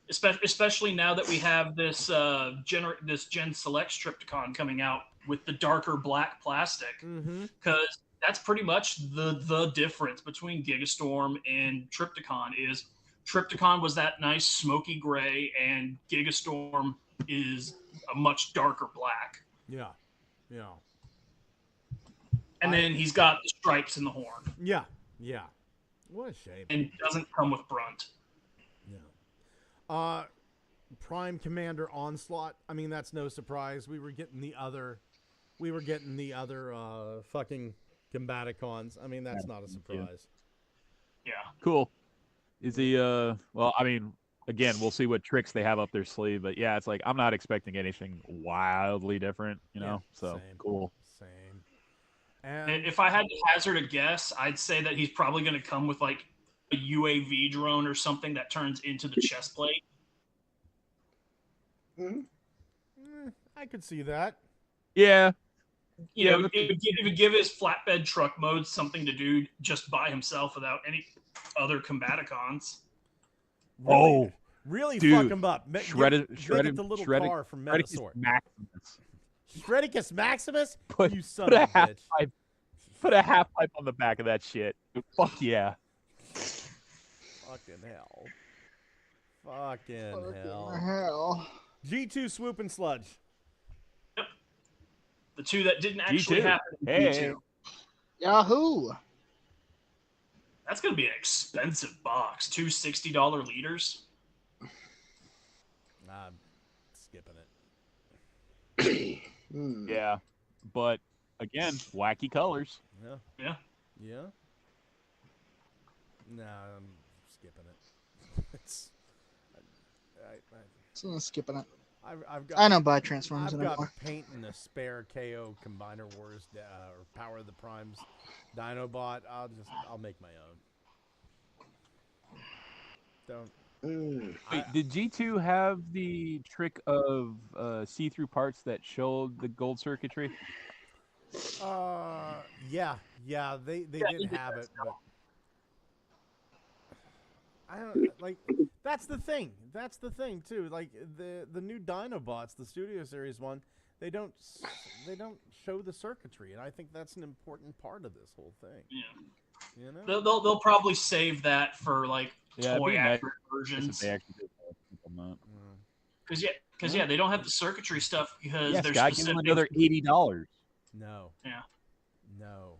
Especially now that we have this Gen Select Trypticon coming out with the darker black plastic, because that's pretty much the difference between Gigastorm and Trypticon. Is Trypticon was that nice smoky gray, and Gigastorm is a much darker black. Yeah. And then he's got the stripes in the horn. Yeah. What a shame. And doesn't come with Brunt. Prime Commander Onslaught. I mean, that's no surprise. We were getting the other fucking Combaticons. I mean, that's not a surprise. Yeah. Cool. Is he, well, I mean, again, we'll see what tricks they have up their sleeve, but yeah, it's like, I'm not expecting anything wildly different, so same. Cool. Same. And if I had to hazard a guess, I'd say that he's probably going to come with like a UAV drone or something that turns into the chest plate. I could see that. Yeah. It would give his flatbed truck mode something to do just by himself without any other Combaticons. Really dude, fuck him up. Shredded the little car from Metasaur. Shredicus Maximus? You son of a bitch. Put a half pipe on the back of that shit. Fuck yeah. Fucking hell. G2 Swoop and Sludge. Yep. The two that didn't actually G2. happen. Hey. G2. Yahoo! That's going to be an expensive box. Two $60 liters. skipping it. Yeah, but again, wacky colors. Yeah. Yeah. Yeah. Nah, I'm skipping it. It's. So I'm skipping it. I've got. I don't buy Transformers I've anymore. got paint and a spare KO Combiner Wars or Power of the Primes Dinobot. I'll make my own. Don't. Wait, did G2 have the trick of see-through parts that showed the gold circuitry? Yeah, they did have it, but I don't like. That's the thing. That's the thing too. Like the new Dinobots, the Studio Series one, they don't show the circuitry, and I think that's an important part of this whole thing. Yeah. You know, They'll probably save that for like toy accurate versions. They actually did that. Because they don't have the circuitry stuff because Yeah, they're Scott, give them another $80. No. Yeah. No.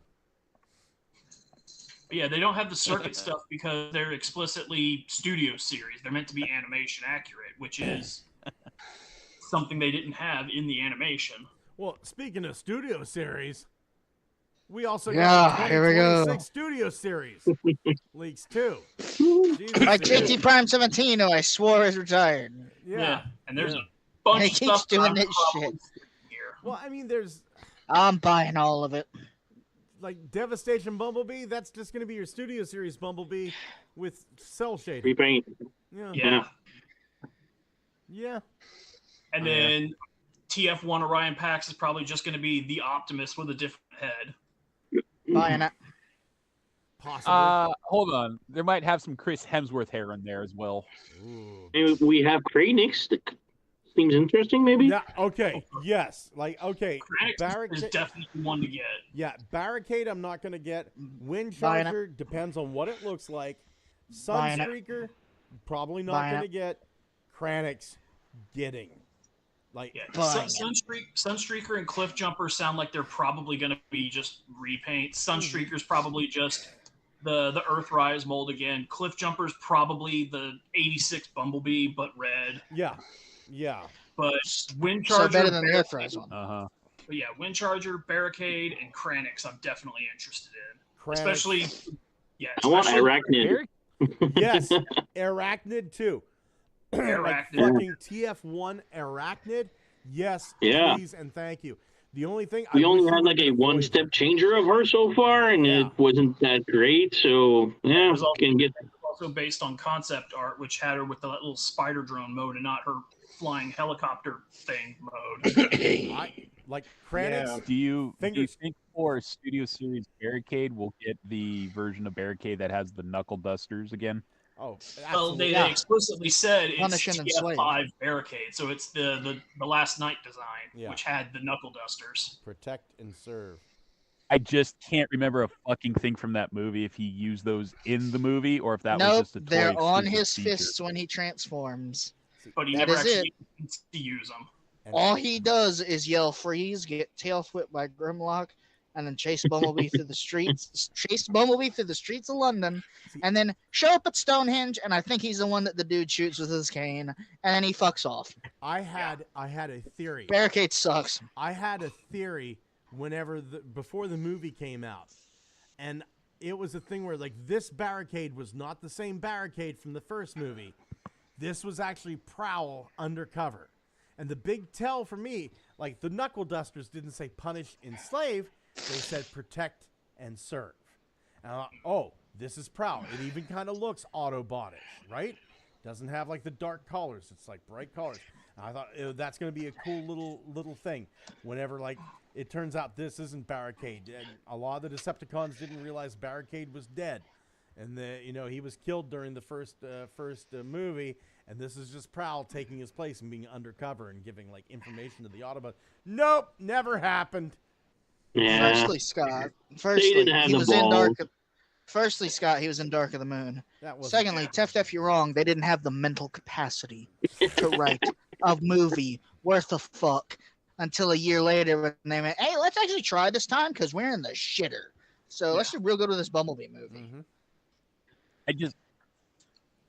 Yeah, they don't have the circuit stuff because they're explicitly Studio Series. They're meant to be animation accurate, which is something they didn't have in the animation. Well, speaking of Studio Series, we also Yeah, got here we go. 2026 Studio Series leaks too. Like JT Prime 17, who I swore is retired. Yeah. And there's a bunch He of keeps stuff that doing I'm this probably shit. here. Well, I mean, there's I'm buying all of it. like Devastation Bumblebee. That's just going to be your Studio Series Bumblebee with cell shading. Repaint. Yeah. And then TF1 Orion Pax is probably just going to be the Optimus with a different head. Buying it. Possibly. Hold on. There might have some Chris Hemsworth hair in there as well. And we have Kranix. That seems interesting, maybe. Yeah. Okay. Yes. Like okay. Kranix is definitely one to get. Yeah. Barricade. I'm not going to get. Wind Buying Charger depends on what it looks like. Buying it. Sunstreaker. Probably not Buying going to it. get. Kranix. Getting. Like. Yeah, Buying Sunstreaker and Cliff Jumper sound like they're probably going to be just repaint. Sunstreaker's probably just the Earthrise mold again. Cliff Jumper's probably the 86 Bumblebee, but red. Yeah. Yeah. But Wind Charger... So better than the Earthrise one. Uh-huh. But yeah, Wind Charger, Barricade, and Kranix I'm definitely interested in. Kranix. Especially... Yeah, I want especially- Arachnid. Yes. Arachnid too. Like Arachnid. fucking TF1 Arachnid. Yes. Yeah. Please and thank you. The only thing We I only wish had you like a would've avoided- one-step changer of her so far, and it wasn't that great. So yeah, It was also, can get. also based on concept art, which had her with the little spider drone mode and not her flying helicopter thing mode. Like Kranix. Do you Fingers- think for Studio Series Barricade we'll get the version of Barricade that has the knuckle dusters again? Oh, Well, they Yeah. explicitly said it's Punish and enslave. TF5 Barricade, so it's the Last Night design, Yeah. which had the knuckle dusters. Protect and serve. I just can't remember a fucking thing from that movie if he used those in the movie or if that was Nope, just a toy they're on exclusive his feature. fists when he transforms. But he That never is actually gets to use them. And All he does is yell freeze, get tail whipped by Grimlock, and then chase Bumblebee through the streets. Chase Bumblebee through the streets of London, and then show up at Stonehenge, and I think he's the one that the dude shoots with his cane, and then he fucks off. I had a theory. Barricade sucks. I had a theory before the movie came out, and it was a thing where like this Barricade was not the same Barricade from the first movie. This was actually Prowl undercover, and the big tell for me, like the knuckle dusters didn't say punish, enslave, they said protect and serve. And I thought, oh, this is Prowl. It even kind of looks Autobot-ish, right? Doesn't have like the dark colors. It's like bright colors. And I thought that's going to be a cool little thing. Whenever like it turns out this isn't Barricade. And a lot of the Decepticons didn't realize Barricade was dead, and he was killed during the first movie. And this is just Prowl taking his place and being undercover and giving like information to the Autobot. Nope, never happened. Yeah. Firstly, Scott. didn't have He the was in balls. Dark. Firstly, Scott, he was in Dark of the Moon. That was Secondly, Tef, you're wrong. They didn't have the mental capacity to write a movie worth a fuck until a year later when they went, hey, let's actually try this time because we're in the shitter. So let's do real good with this Bumblebee movie. Mhm.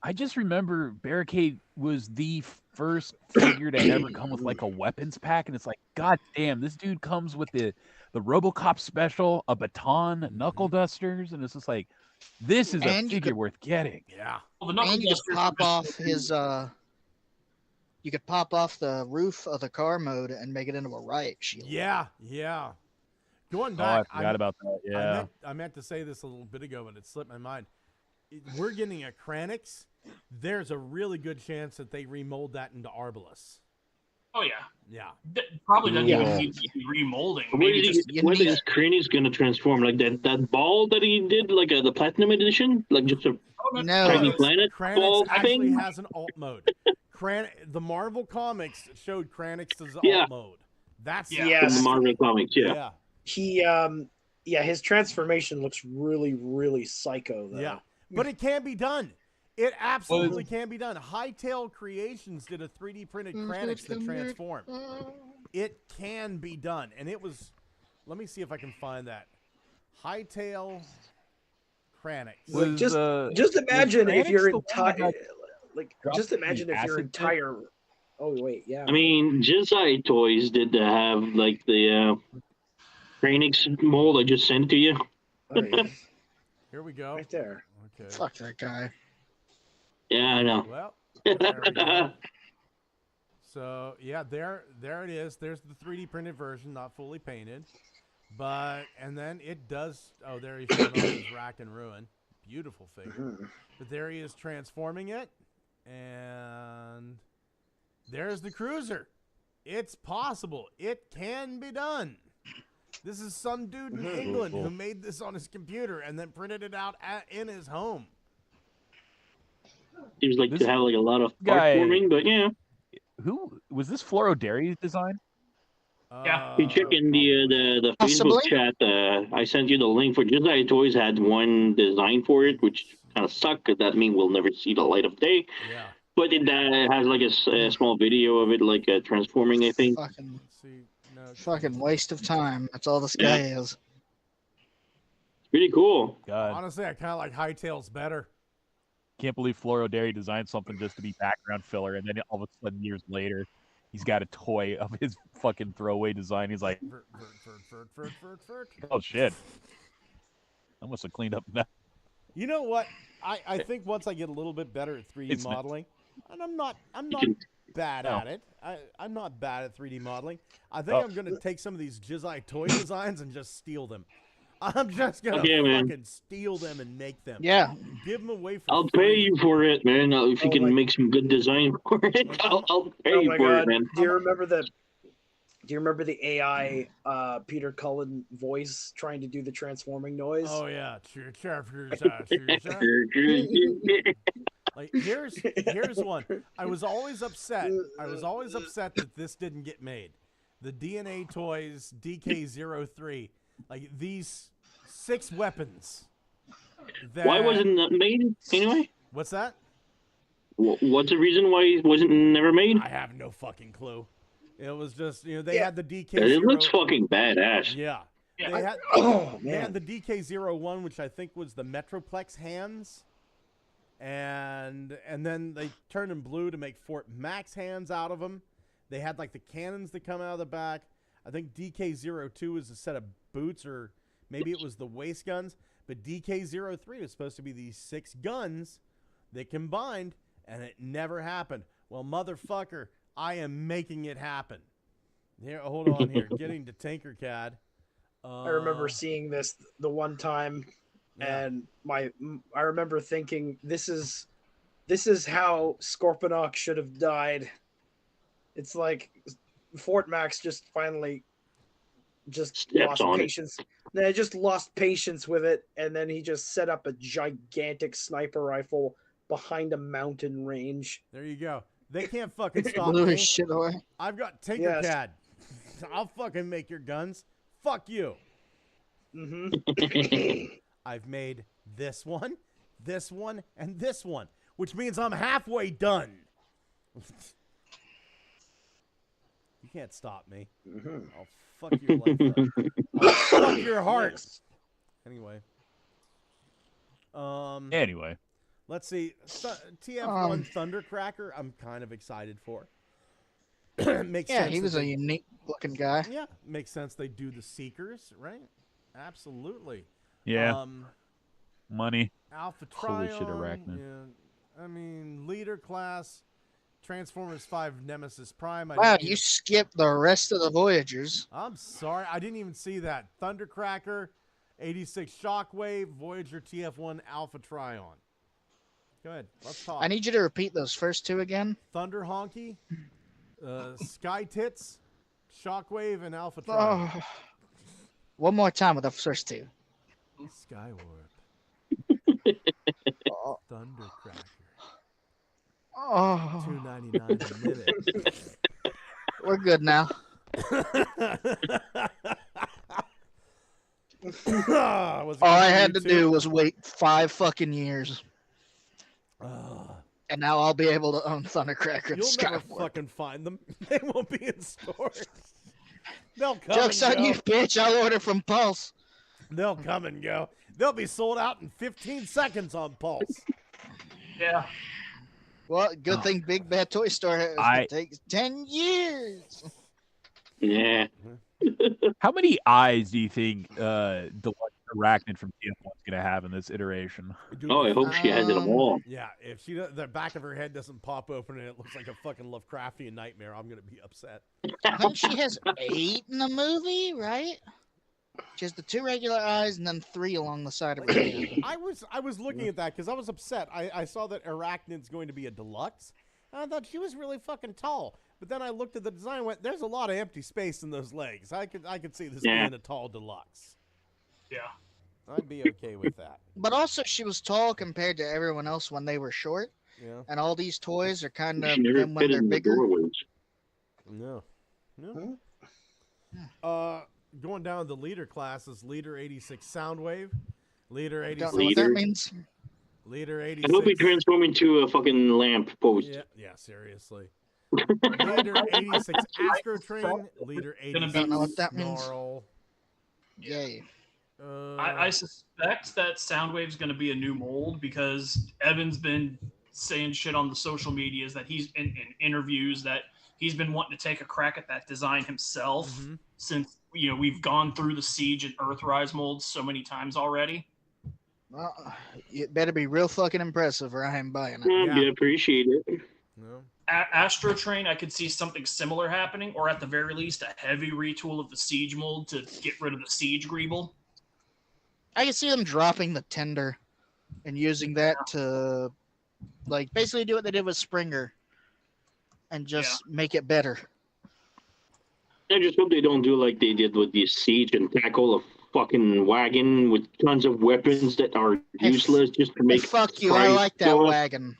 I just remember Barricade was the first figure to ever come with like a weapons pack, and it's like, god damn, this dude comes with the RoboCop special, a baton, knuckle dusters, and it's just like, this is a And you figure could- worth getting. Yeah. Well, the And you could Knuckle pop Dusters off his you could pop off the roof of the car mode and make it into a riot shield. Yeah, yeah. Going Oh, I back, forgot about that. Yeah. I meant to say this a little bit ago, but it slipped my mind. We're getting a Kranix. There's a really good chance that they remold that into Arbalest. Oh yeah, Yeah. probably doesn't Yeah. even need to be remolding. When Maybe is just when is Cranny's gonna transform? Like that ball that he did, like the Platinum Edition, like just a No, tiny planet ball Kranix actually thing. has an alt mode. The Marvel Comics showed Kranix's Yeah. alt mode. That's Yeah. From Yes. the Marvel comics, yeah. yeah. He his transformation looks really, really psycho though. Yeah. But it can be done. It absolutely can be done. Hightail Creations did a 3D printed Kranix that transformed. It can be done. And it was, let me see if I can find that. Hightail Kranix. Like, Was, just imagine was if your Kranix the one that entire got like dropped just in the imagine if your acid pit? entire oh wait, yeah. I mean, Jedi Toys did have like the Kranix mold. I just sent to you. Oh, yeah. Here we go. Right there. Okay. fuck that guy. Yeah, I know. Well, there we go. So yeah, there it is. There's the 3D printed version, not fully painted, but and then it does. Oh, there he's showing off his rack and ruin. Beautiful figure. But there he is transforming it, and there's the cruiser. It's possible. It can be done. This is some dude in England who made this on his computer and then printed it out in his home. Seems like This to have like a lot of guy- art forming, but yeah. Who was this? Floro Dairy's design? Yeah. You check in the Possibly. Facebook chat. I sent you the link for Jedi Toys had one design for it, which kind of sucked because that means we'll never see the light of day. Yeah. But it has like a small video of it, like transforming. I think. Fucking Let's see. No, fucking waste of time. That's all this guy is. It's pretty cool. God, honestly, I kind of like Hightails better. can't believe Floro Dairy designed something just to be background filler, and then all of a sudden, years later, he's got a toy of his fucking throwaway design. He's like, Vert. oh shit, I must have cleaned up that. You know what? I think once I get a little bit better at 3D It's not- modeling, and I'm not bad No. at it. I'm not bad at 3D modeling. I think I'm gonna take some of these Jizai toy designs and just steal them. I'm just gonna Okay, man. fucking steal them and make them. Yeah. Give them away for I'll free. pay you for it, man. If you Oh can my- make some good design for it, I'll pay Oh you my for god. it, man. Do you remember the AI Peter Cullen voice trying to do the transforming noise? Oh yeah. Like here's one. I was always upset that this didn't get made. The DNA Toys DK03, like these 6 weapons. That, Why wasn't that made anyway? What's that? What's the reason why it wasn't never made? I have no fucking clue. It was just they Yeah. had the DK. It looks fucking badass. Yeah. Yeah. They had, Oh they had man. the DK01, which I think was the Metroplex hands. And then they turned them blue to make Fort Max hands out of them. They had like the cannons that come out of the back. I think DK02 is a set of boots, or maybe it was the waist guns. But DK03 was supposed to be these 6 guns that combined, and it never happened. Well, motherfucker, I am making it happen. Here, hold on here. Getting to Tinkercad. I remember seeing this the one time, yeah. and I remember thinking this is how Scorponok should have died. It's like Fort Max just finally Steps lost on it. patience. They just lost patience with it, and then he just set up a gigantic sniper rifle behind a mountain range. There you go. They can't fucking stop Blew me. his shit away. I've got Tinkercad. I'll fucking make your guns. Fuck you. Mm-hmm. I've made this one, and this one, which means I'm halfway done. You can't stop me. I'll fuck your life up. I'll fuck your heart. Anyway. Anyway, Let's see. TF1 Thundercracker, I'm kind of excited for. Makes Yeah, sense he was that a unique looking guy. Yeah, makes sense. They do the Seekers, right? Absolutely. Yeah. Money. Alpha Holy Trion. shit, Arachnid. Yeah. I mean, Leader Class, Transformers 5 Nemesis Prime. Wow, you skipped the rest of the Voyagers. I'm sorry. I didn't even see that. Thundercracker, 86 Shockwave, Voyager TF1 Alpha Trion. Go ahead. Let's talk. I need you to repeat those first two again. Thunder Honky, Sky Tits, Shockwave, and Alpha Trion. Oh. One more time with the first two. Skywarp. Thundercracker. Oh. $2.99 a minute. We're good now. All I had to do was wait 5 fucking years. And now I'll be able to own Thundercracker and You'll never Skywarp. fucking find them. They won't be in stores. They'll come Joke's and on go. you, bitch. I'll order from Pulse. They'll come and go. They'll be sold out in 15 seconds on Pulse. Yeah. Well, good thing Big Bad Toy Store has takes 10 years. Yeah. How many eyes do you think Deluxe Arachnid from TF1 is going to have in this iteration? Oh, I hope she has it all. Yeah, if she the back of her head doesn't pop open and it looks like a fucking Lovecraftian nightmare, I'm gonna be upset. I think she has 8 in the movie, right? She has the 2 regular eyes and then 3 along the side of her head. I was looking at that because I was upset. I saw that Arachnid's going to be a deluxe. And I thought she was really fucking tall. But then I looked at the design and went, there's a lot of empty space in those legs. I could see this being a tall deluxe. Yeah. I'd be okay with that. But also, she was tall compared to everyone else when they were short. Yeah. And all these toys are kind of She never them when fit they're in the bigger. doorways. No. Going down the leader classes, Leader 86 Soundwave, Leader 86. Don't know what that means. Leader I 86. hope he transform into a fucking lamp post. Yeah, seriously. Leader 86 Astrotrain, Leader 86 Don't know what that means. Snarl. Yay. I suspect that Soundwave's going to be a new mold because Evan's been saying shit on the social medias that he's in interviews that he's been wanting to take a crack at that design himself since we've gone through the Siege and Earthrise molds so many times already. Well, it better be real fucking impressive or I ain't buying it. Yeah, appreciate it. No. Astrotrain, I could see something similar happening, or at the very least, a heavy retool of the Siege mold to get rid of the Siege Greeble. I can see them dropping the tender and using that to, like, basically do what they did with Springer and just make it better. I just hope they don't do like they did with the Siege and tackle a fucking wagon with tons of weapons that are useless just to make. Fuck you! I like that wagon.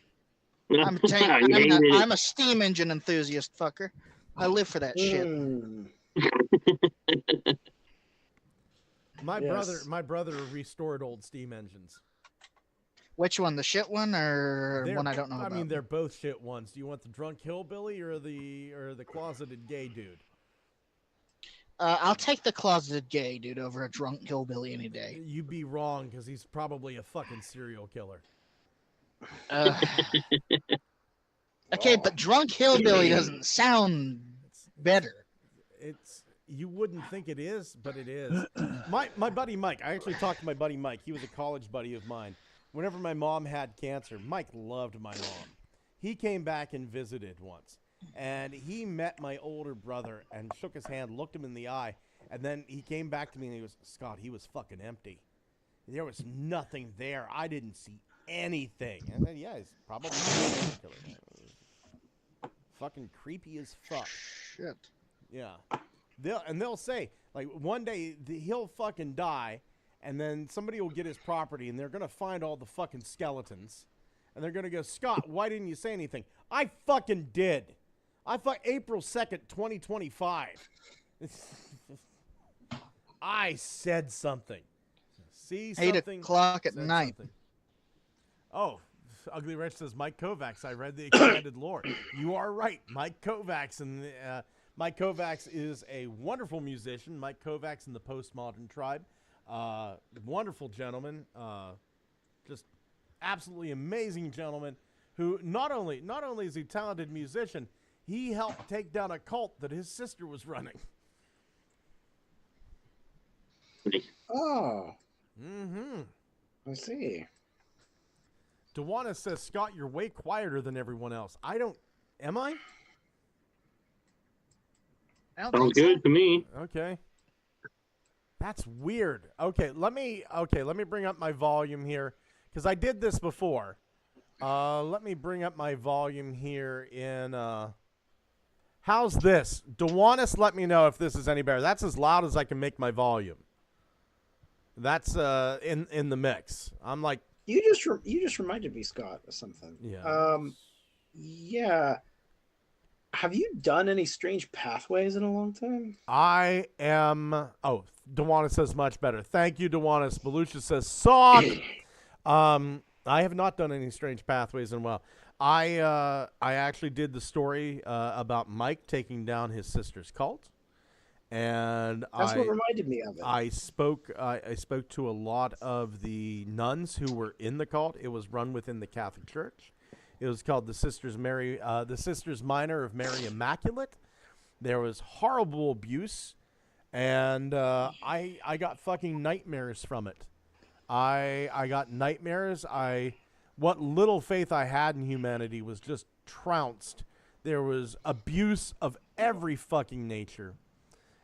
I'm a tank. I'm a steam engine enthusiast, fucker. I live for that shit. My brother restored old steam engines. Which one, the shit one or one I don't know about? I mean, they're both shit ones. Do you want the drunk hillbilly or the closeted gay dude? I'll take the closeted gay dude over a drunk hillbilly any day. You'd be wrong because he's probably a fucking serial killer. Okay, but drunk hillbilly doesn't sound better. You wouldn't think it is, but it is. My buddy Mike, I actually talked to my buddy Mike. He was a college buddy of mine. Whenever my mom had cancer, Mike loved my mom. He came back and visited once. And he met my older brother and shook his hand, looked him in the eye, and then he came back to me and he goes, Scott, he was fucking empty. There was nothing there. I didn't see anything. And then, yeah, he's probably a serial killer. Fucking creepy as fuck. Shit. Yeah. They'll say, like, one day he'll fucking die, and then somebody will get his property, and they're going to find all the fucking skeletons. And they're going to go, Scott, why didn't you say anything? I fucking did. April 2nd, 2025. I said something. See something. 8 o'clock at night. Something. Oh, Ugly Rich says Mike Kovacs. I read the expanded lore. You are right. Mike Kovacs. And Mike Kovacs is a wonderful musician. Mike Kovacs in the Postmodern Tribe. Wonderful gentleman. Just absolutely amazing gentleman who not only is he a talented musician, he helped take down a cult that his sister was running. Oh. Mm-hmm. I see. Dewana says, Scott, you're way quieter than everyone else. Am I? Sounds good to me. Okay. That's weird. Okay, let me bring up my volume here, because I did this before. Let me bring up my volume here in, how's this? Dewanis, let me know if this is any better. That's as loud as I can make my volume. That's in the mix. I'm like, you just reminded me, Scott, of something. Yeah. Yeah. Have you done any Strange Pathways in a long time? I am. Oh, Dewanis says much better. Thank you, Dewanis. Belushi says sock. I have not done any Strange Pathways in a while. I actually did the story about Mike taking down his sister's cult, and that's what reminded me of it. I spoke to a lot of the nuns who were in the cult. It was run within the Catholic Church. It was called the Sisters Minor of Mary Immaculate. There was horrible abuse, and I got fucking nightmares from it. I got nightmares. What little faith I had in humanity was just trounced. There was abuse of every fucking nature.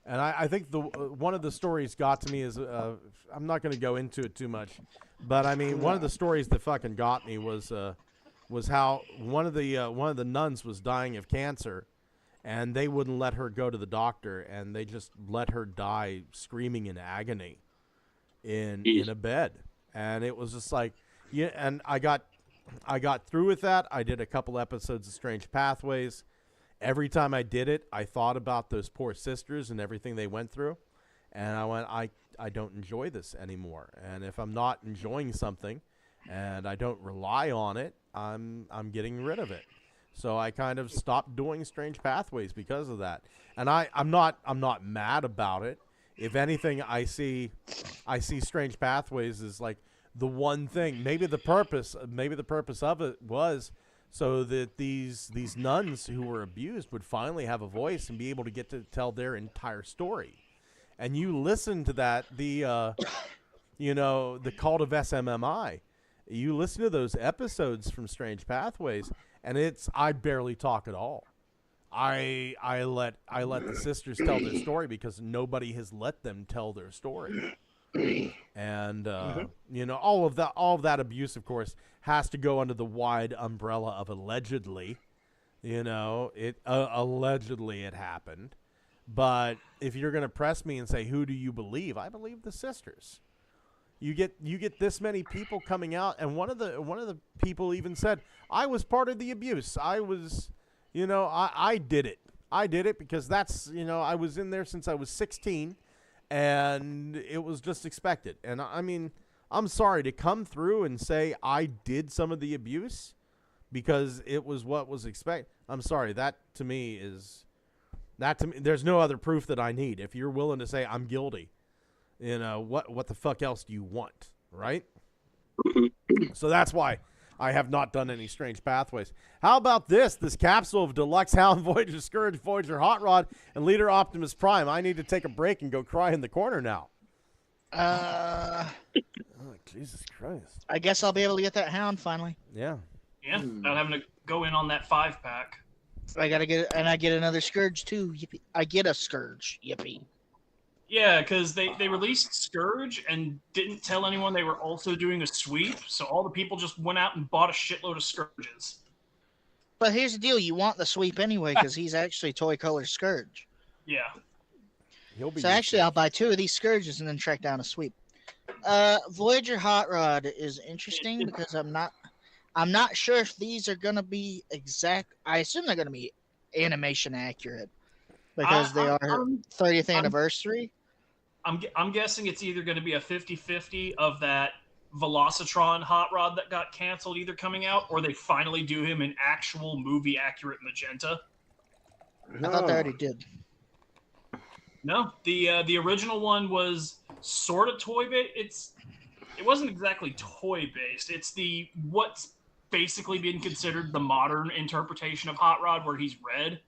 And I think one of the stories got to me is, I'm not going to go into it too much, but I mean, one of the stories that fucking got me was how one of the nuns was dying of cancer, and they wouldn't let her go to the doctor, and they just let her die screaming in agony in a bed. And it was just like, yeah. And I got through with that. I did a couple episodes of Strange Pathways. Every time I did it, I thought about those poor sisters and everything they went through, and I went, I don't enjoy this anymore. And if I'm not enjoying something, and I don't rely on it, I'm getting rid of it. So I kind of stopped doing Strange Pathways because of that. And I'm not mad about it. If anything, I see Strange Pathways as like the one thing. Maybe the purpose of it was so that these nuns who were abused would finally have a voice and be able to get to tell their entire story. And you listen to that, the Cult of SMMI. You listen to those episodes from Strange Pathways, and I barely talk at all. I let the sisters tell their story because nobody has let them tell their story. And all of that abuse, of course, has to go under the wide umbrella of allegedly. Allegedly it happened. But if you're going to press me and say, who do you believe? I believe the sisters. You get this many people coming out, and one of the people even said, I was part of the abuse. I was, I did it. I did it because that's, I was in there since I was 16, and it was just expected. And I mean, I'm sorry to come through and say I did some of the abuse because it was what was expected. I'm sorry. That to me, there's no other proof that I need. If you're willing to say I'm guilty, what the fuck else do you want, right? So that's why I have not done any Strange Pathways. How about this capsule of Deluxe Hound, Voyager, Scourge, Voyager, Hot Rod, and Leader Optimus Prime? I need to take a break and go cry in the corner now. Oh, Jesus Christ. I guess I'll be able to get that Hound finally. Yeah. Yeah, without having to go in on that 5-pack. I gotta get it, and I get another Scourge too. Yippee. I get a Scourge. Yippee. Yeah, because they released Scourge and didn't tell anyone they were also doing a sweep, so all the people just went out and bought a shitload of Scourges. But here's the deal: you want the sweep anyway because he's actually toy color Scourge. Yeah. So actually, I'll buy 2 of these Scourges and then track down a sweep. Voyager Hot Rod is interesting because I'm not sure if these are gonna be exact. I assume they're gonna be animation accurate because they are 30th anniversary. I'm guessing it's either going to be a 50-50 of that Velocitron Hot Rod that got canceled either coming out, or they finally do him in actual movie accurate magenta. I thought they already did. No, the original one was sort of toy bit. it wasn't exactly toy based. It's what's basically being considered the modern interpretation of Hot Rod, where he's red.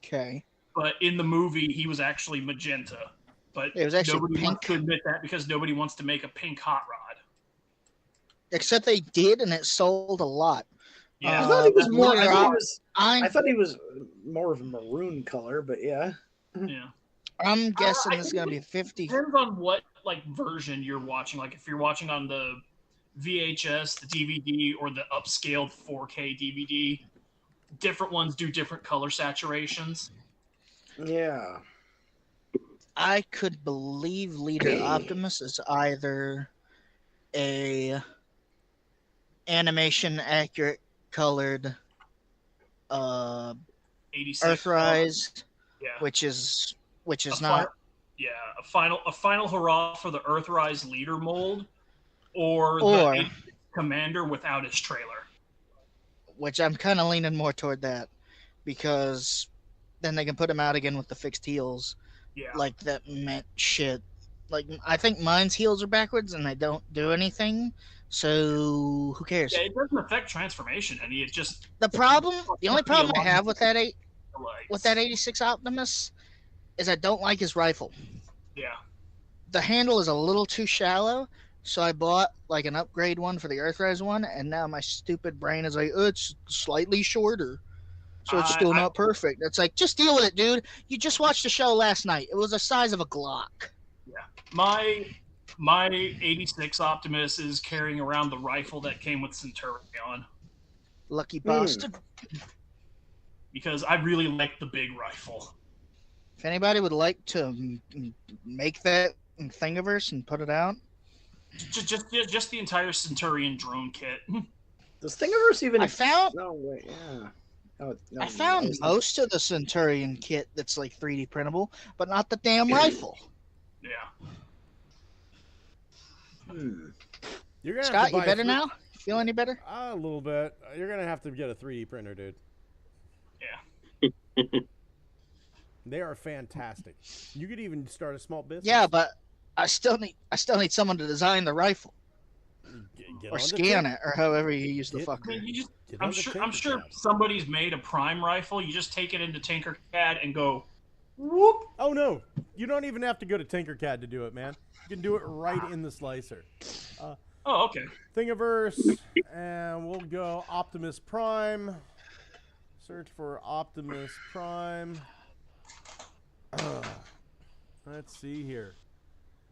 Okay. But in the movie, he was actually magenta. But it was actually nobody pink. wants to admit that because nobody wants to make a pink Hot Rod. Except they did, and it sold a lot. Yeah. I thought he was more. I thought he was more of a maroon color, but yeah. Yeah. I'm guessing this is gonna be 50. Depends on what version you're watching. Like if you're watching on the VHS, the DVD, or the upscaled 4K DVD, different ones do different color saturations. Yeah. I could believe Leader Optimus is either a animation accurate colored 86 Earthrise, yeah. which is A not. A final hurrah for the Earthrise leader mold, or Or- the commander without his trailer. Which I'm kind of leaning more toward that, because then they can put him out again with the fixed heels. Yeah. Like that meant shit. Like I think mine's heels are backwards and they don't do anything. So who cares? Yeah, it doesn't affect transformation any. It just The only problem I have with that legs. 86 Optimus is I don't like his rifle. Yeah. The handle is a little too shallow, so I bought like an upgrade one for the Earthrise one, and now my stupid brain is like, oh, it's slightly shorter. So it's still not perfect. It's like, just deal with it, dude. You just watched the show last night. It was the size of a Glock. Yeah. My 86 Optimus is carrying around the rifle that came with Centurion. Lucky bastard. Because I really like the big rifle. If anybody would like to make that in Thingiverse and put it out, just the entire Centurion drone kit. Does Thingiverse even? I found. No wait, yeah. Oh, no, I found most of the Centurion kit that's like 3D printable, but not the damn rifle. Yeah. You're gonna have Scott, to you buy better now? Feel any better? A little bit. You're gonna have to get a 3D printer, dude. Yeah. They are fantastic. You could even start a small business. Yeah, but I still need someone to design the rifle. Get Or on the scan tip. it, or however you use the fucker. I mean, Get on I'm the sure Tinkercad. somebody's made a prime rifle. You just take it into Tinkercad and go, whoop. Oh no, you don't even have to go to Tinkercad to do it, man. You can do it right in the slicer. Oh, okay. Thingiverse, and we'll go Optimus Prime. Search for Optimus Prime. Let's see here.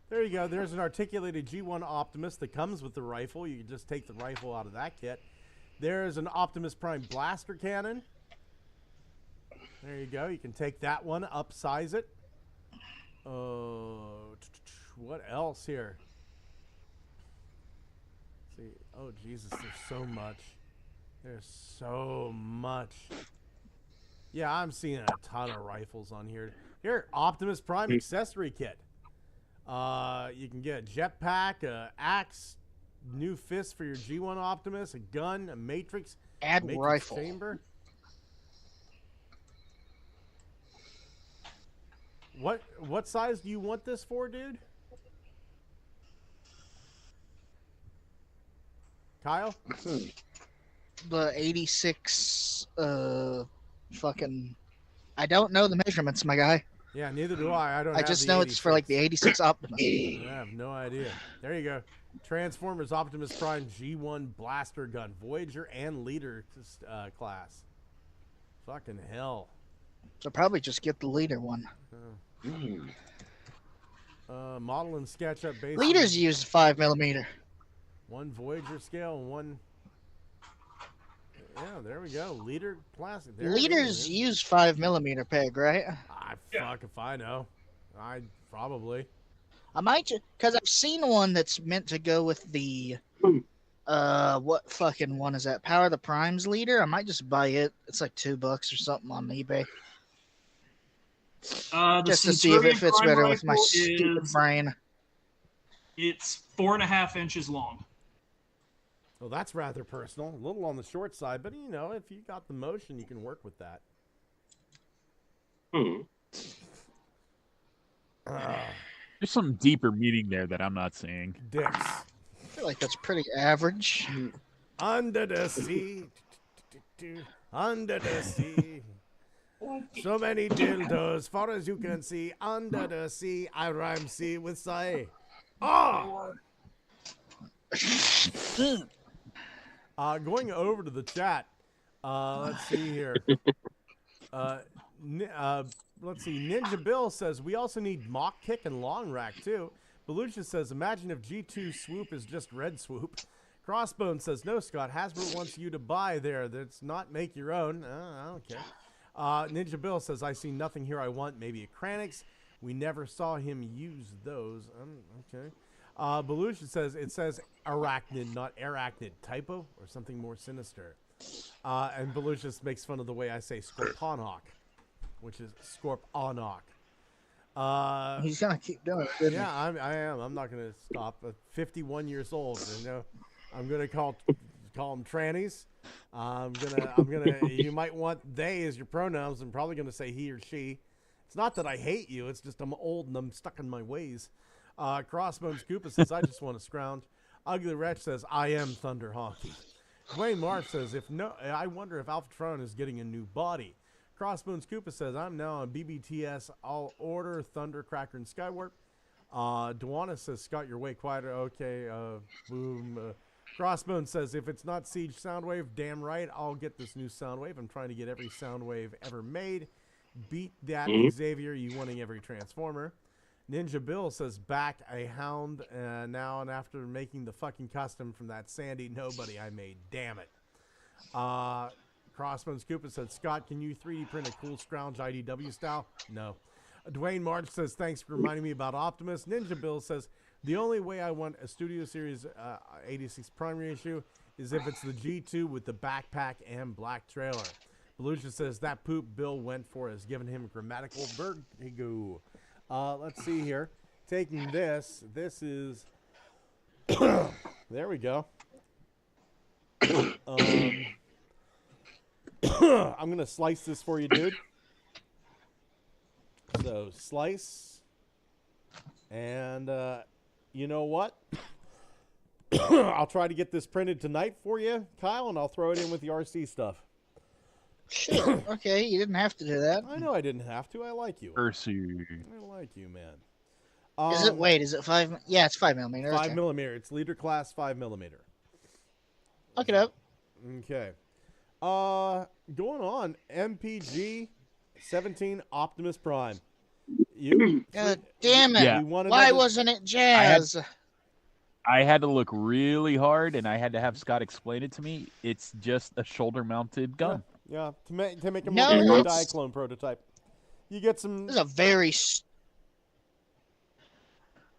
There you go. There's an articulated G1 Optimus that comes with the rifle. You can just take the rifle out of that kit. There's an Optimus Prime blaster cannon. There you go. You can take that one, upsize it. What else here? Let's see. Oh, Jesus, there's so much. There's so much. Yeah, I'm seeing a ton of rifles on here. Here, Optimus Prime accessory kit. You can get a jetpack, a axe, new fist for your G1 Optimus, a gun, a matrix Rifle chamber. What size do you want this for, dude? Kyle? The 86 fucking I don't know the measurements, my guy. Yeah, neither do I. I just know it's for like the 86 Optimus. I have no idea. There you go. Transformers Optimus Prime G1 blaster gun, Voyager and Leader class. Fucking hell. So probably just get the leader one. Model and SketchUp base. Leaders use 5mm. One Voyager scale and one. Yeah, there we go. Leader plastic. There Leaders use 5mm peg, right? Fuck if I know. I probably. I might because I've seen one that's meant to go with the what fucking one is that? Power of the Primes leader. I might just buy it. It's like $2 or something on eBay. Just to see if it fits better with my stupid brain. It's 4.5 inches long. Well, that's rather personal. A little on the short side, but you know, if you got the motion, you can work with that. There's some deeper meaning there that I'm not seeing. Dicks. I feel like that's pretty average. Under the sea. Under the sea. So many dildos, far as you can see. Under the sea, I rhyme sea with say. Oh! Going over to the chat. Let's see here. Let's see. Ninja Bill says we also need mock kick and long rack too. Belucia says imagine if G2 swoop is just red swoop. Crossbone says no, Scott. Hasbro wants you to buy there. That's not make your own. I don't care. Ninja Bill says I see nothing here I want. Maybe a Kranix. We never saw him use those. Okay. Belucia says it says arachnid, not arachnid. Typo or something more sinister. And Belucia makes fun of the way I say Scorponok, which is Scorponok. He's gonna keep doing it. Isn't Yeah, I am. I'm not gonna stop. 51 years old. You know, I'm gonna call them trannies. I'm gonna. You might want they as your pronouns. I'm probably gonna say he or she. It's not that I hate you. It's just I'm old and I'm stuck in my ways. Crossbones Koopa says I just want to scrounge. Ugly Wretch says I am Thunder Hockey. Dwayne Marsh says I wonder if Alphatron is getting a new body. Crossbones Koopa says I'm now on BBTS All Order, Thundercracker, and Skywarp. Duana says Scott, you're way quieter. Okay, boom. Crossbones says if it's not Siege Soundwave, damn right, I'll get this new Soundwave. I'm trying to get every Soundwave ever made. Beat that, Xavier, you wanting every Transformer. Ninja Bill says back a hound now and after making the fucking custom from that Sandy Nobody I made. Damn it. Crossbones Koopa said, Scott, can you 3D print a cool scrounge IDW style? No. Dwayne March says, thanks for reminding me about Optimus. Ninja Bill says, the only way I want a Studio Series 86 primary issue is if it's the G2 with the backpack and black trailer. Belucia says, that poop Bill went for has given him grammatical vertigo. Let's see here. Taking this is... there we go. I'm going to slice this for you, dude. So, slice. And, you know what? I'll try to get this printed tonight for you, Kyle, and I'll throw it in with the RC stuff. Sure. Okay, you didn't have to do that. I know I didn't have to. I like you. RC. I like you, man. Is it 5? Yeah, it's 5mm. 5mm. It's leader class 5mm. Look it up. Okay. Going on. MPG 17 Optimus Prime. God damn it. Yeah. Why wasn't it Jazz? I had to look really hard, and I had to have Scott explain it to me. It's just a shoulder-mounted gun. Yeah, to make it look like a Diaclone prototype. You get some... This is a very...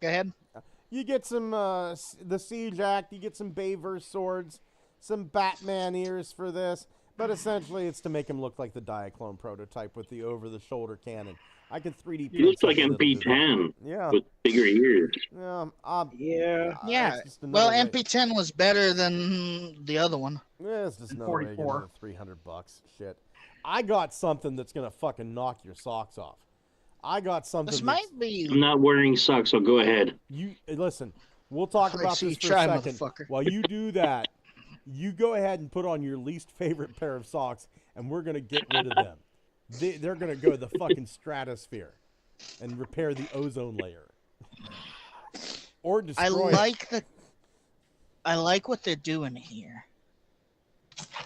Go ahead. You get some, the Siege Act, you get some Bayverse swords, some Batman ears for this, but essentially it's to make him look like the Diaclone prototype with the over-the-shoulder cannon. I could 3D print. He looks like MP10 with bigger ears. Yeah. Yeah. Well, MP10 was better than the other one. Yeah, it's just another way to get another $300. Shit. I got something that's gonna fucking knock your socks off. I got something. This might be. I'm not wearing socks, so go ahead. You listen. We'll talk about this for a second. While you do that, you go ahead and put on your least favorite pair of socks, and we're gonna get rid of them. They're gonna go to the fucking stratosphere and repair the ozone layer, or destroy it. I like what they're doing here,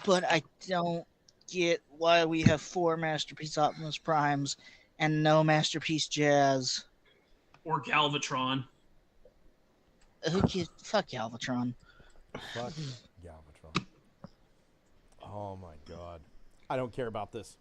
but I don't get why we have 4 Masterpiece Optimus Primes and no Masterpiece Jazz or Galvatron. Fuck Galvatron. Fuck Galvatron. Oh my god, I don't care about this.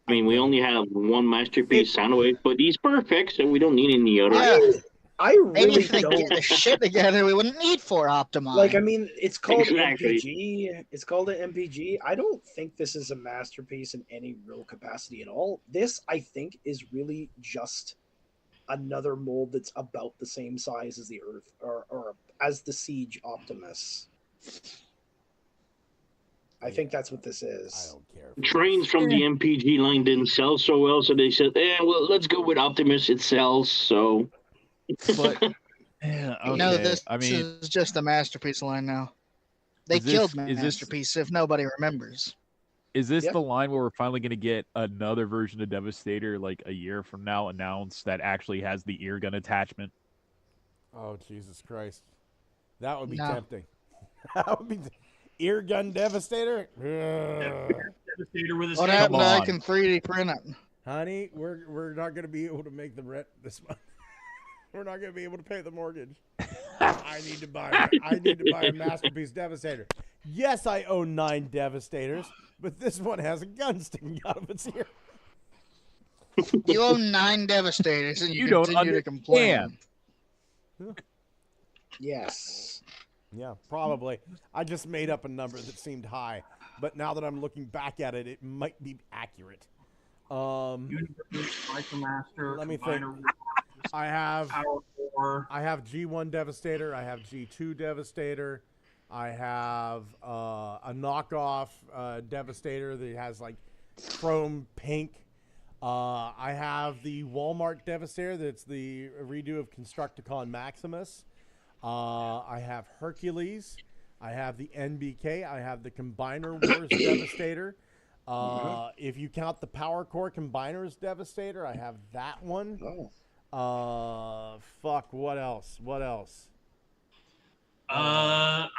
I mean, we only have one Masterpiece Soundwave, but he's perfect, so we don't need any other. Yeah. I really Maybe if they don't. get the shit together, we wouldn't need 4 Optima. Like, I mean, it's called Exactly. MPG. It's called an MPG. I don't think this is a masterpiece in any real capacity at all. This, I think, is really just another mold that's about the same size as the Earth, or as the Siege Optimus. I think that's what this is. I don't care. Trains from the MPG line didn't sell so well, so they said, well, let's go with Optimus. It sells, so But yeah, okay. No, this I mean, is just a Masterpiece line now. They killed Masterpiece if nobody remembers. is this the line where we're finally going to get another version of Devastator like a year from now announced that actually has the ear gun attachment? Oh, Jesus Christ. That would be No. tempting. That would be ear gun Devastator. Devastator with his What head. happened? I can 3D print it. Honey, we're not going to be able to make the rent this month. We're not going to be able to pay the mortgage. I need to buy a Masterpiece Devastator. Yes, I own 9 Devastators, but this one has a gun sticking out of its ear. You own 9 Devastators and you don't continue to complain. Yes. Yeah, probably. I just made up a number that seemed high, but now that I'm looking back at it, it might be accurate. Micromaster, let me think. Combiner, I have Power 4. I have G1 Devastator. I have G2 Devastator. I have a knockoff Devastator that has like chrome pink. I have the Walmart Devastator that's the redo of Constructicon Maximus. I have Hercules. I have the NBK. I have the Combiner Wars Devastator. If you count the Power Core Combiners Devastator, I have that one. Fuck, what else? I've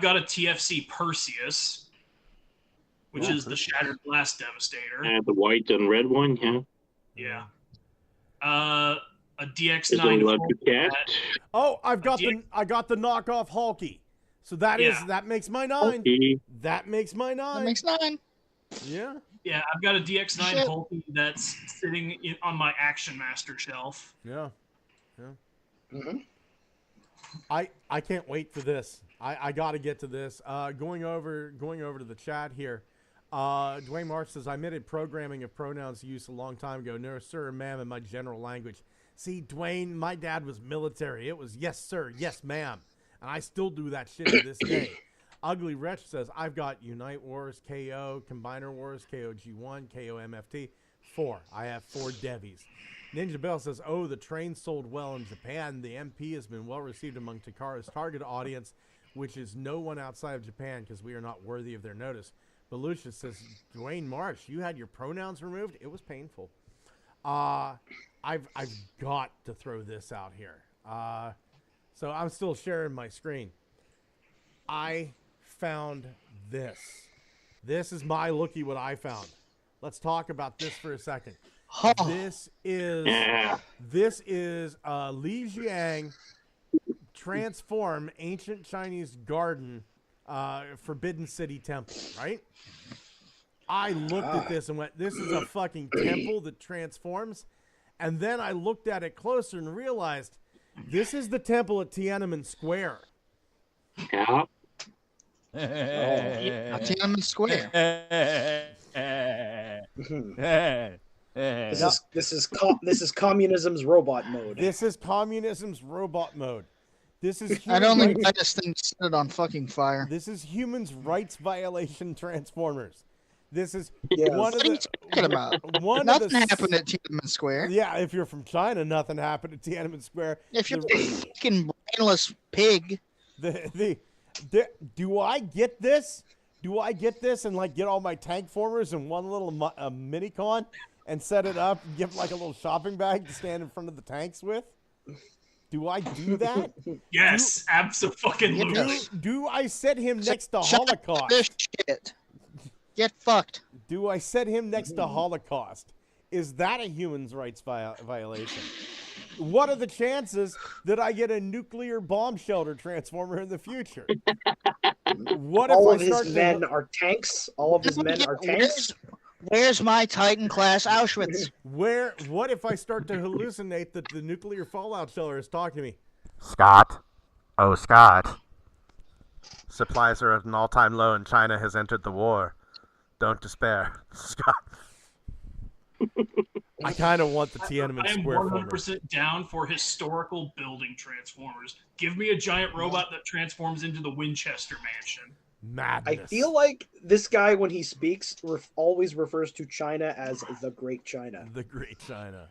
got a TFC Perseus, which is the Shattered Glass Devastator. And the white and red one, yeah. Yeah. A Is there DX9. Lucky Cat? Oh, I got the knockoff Hulky. So that makes my 9. Hulky. That makes my 9. That makes 9. Yeah. Yeah, I've got a DX9 Hulky that's sitting on my Action Master shelf. Yeah. I can't wait for this. I got to get to this. Going over to the chat here. Dwayne Marsh says, I admitted programming of pronouns use a long time ago. No, sir, ma'am, in my general language. See, Dwayne, my dad was military. It was yes, sir, yes, ma'am. And I still do that shit to this day. Ugly Wretch says, I've got Unite Wars, KO, Combiner Wars, KOG1, KOMFT, 4. I have 4 Devies. Ninja Bell says, oh, the train sold well in Japan. The MP has been well received among Takara's target audience, which is no one outside of Japan because we are not worthy of their notice. But Lucius says, Dwayne Marsh, you had your pronouns removed? It was painful. I've got to throw this out here. So I'm still sharing my screen. I found this. This is my looky what I found. Let's talk about this for a second. This is Li Jiang transform ancient Chinese garden Forbidden City temple, right? I looked at this and went, this is a fucking temple that transforms. And then I looked at it closer and realized this is the temple at Tiananmen Square. Yeah. Tiananmen Square. This is communism's robot mode. This is communism's robot mode. This is I don't think I just think set it on fucking fire. This is humans' rights violation Transformers. This is Yes. one What of are you the talking about? one Nothing of the, happened at Tiananmen Square. Yeah, if you're from China, nothing happened at Tiananmen Square. If you're a fucking brainless pig. Do I get this? Do I get this and like get all my tank formers in one little mini-con and set it up and give like a little shopping bag to stand in front of the tanks with? Do I do that? Yes, absolutely. Do I set him next to Holocaust? This shit. Get fucked. Do I set him next to Holocaust? Is that a human rights violation? What are the chances that I get a nuclear bomb shelter transformer in the future? What if all I of start his men are tanks? All of his men are tanks? Where's my Titan class Auschwitz? What if I start to hallucinate that the nuclear fallout shelter is talking to me? Scott. Oh, Scott. Supplies are at an all-time low and China has entered the war. Don't despair. Scott. I kind of want the Tiananmen I am Square 100% down for historical building transformers. Give me a giant robot that transforms into the Winchester Mansion. Madness. I feel like this guy, when he speaks, always refers to China as the Great China. The Great China.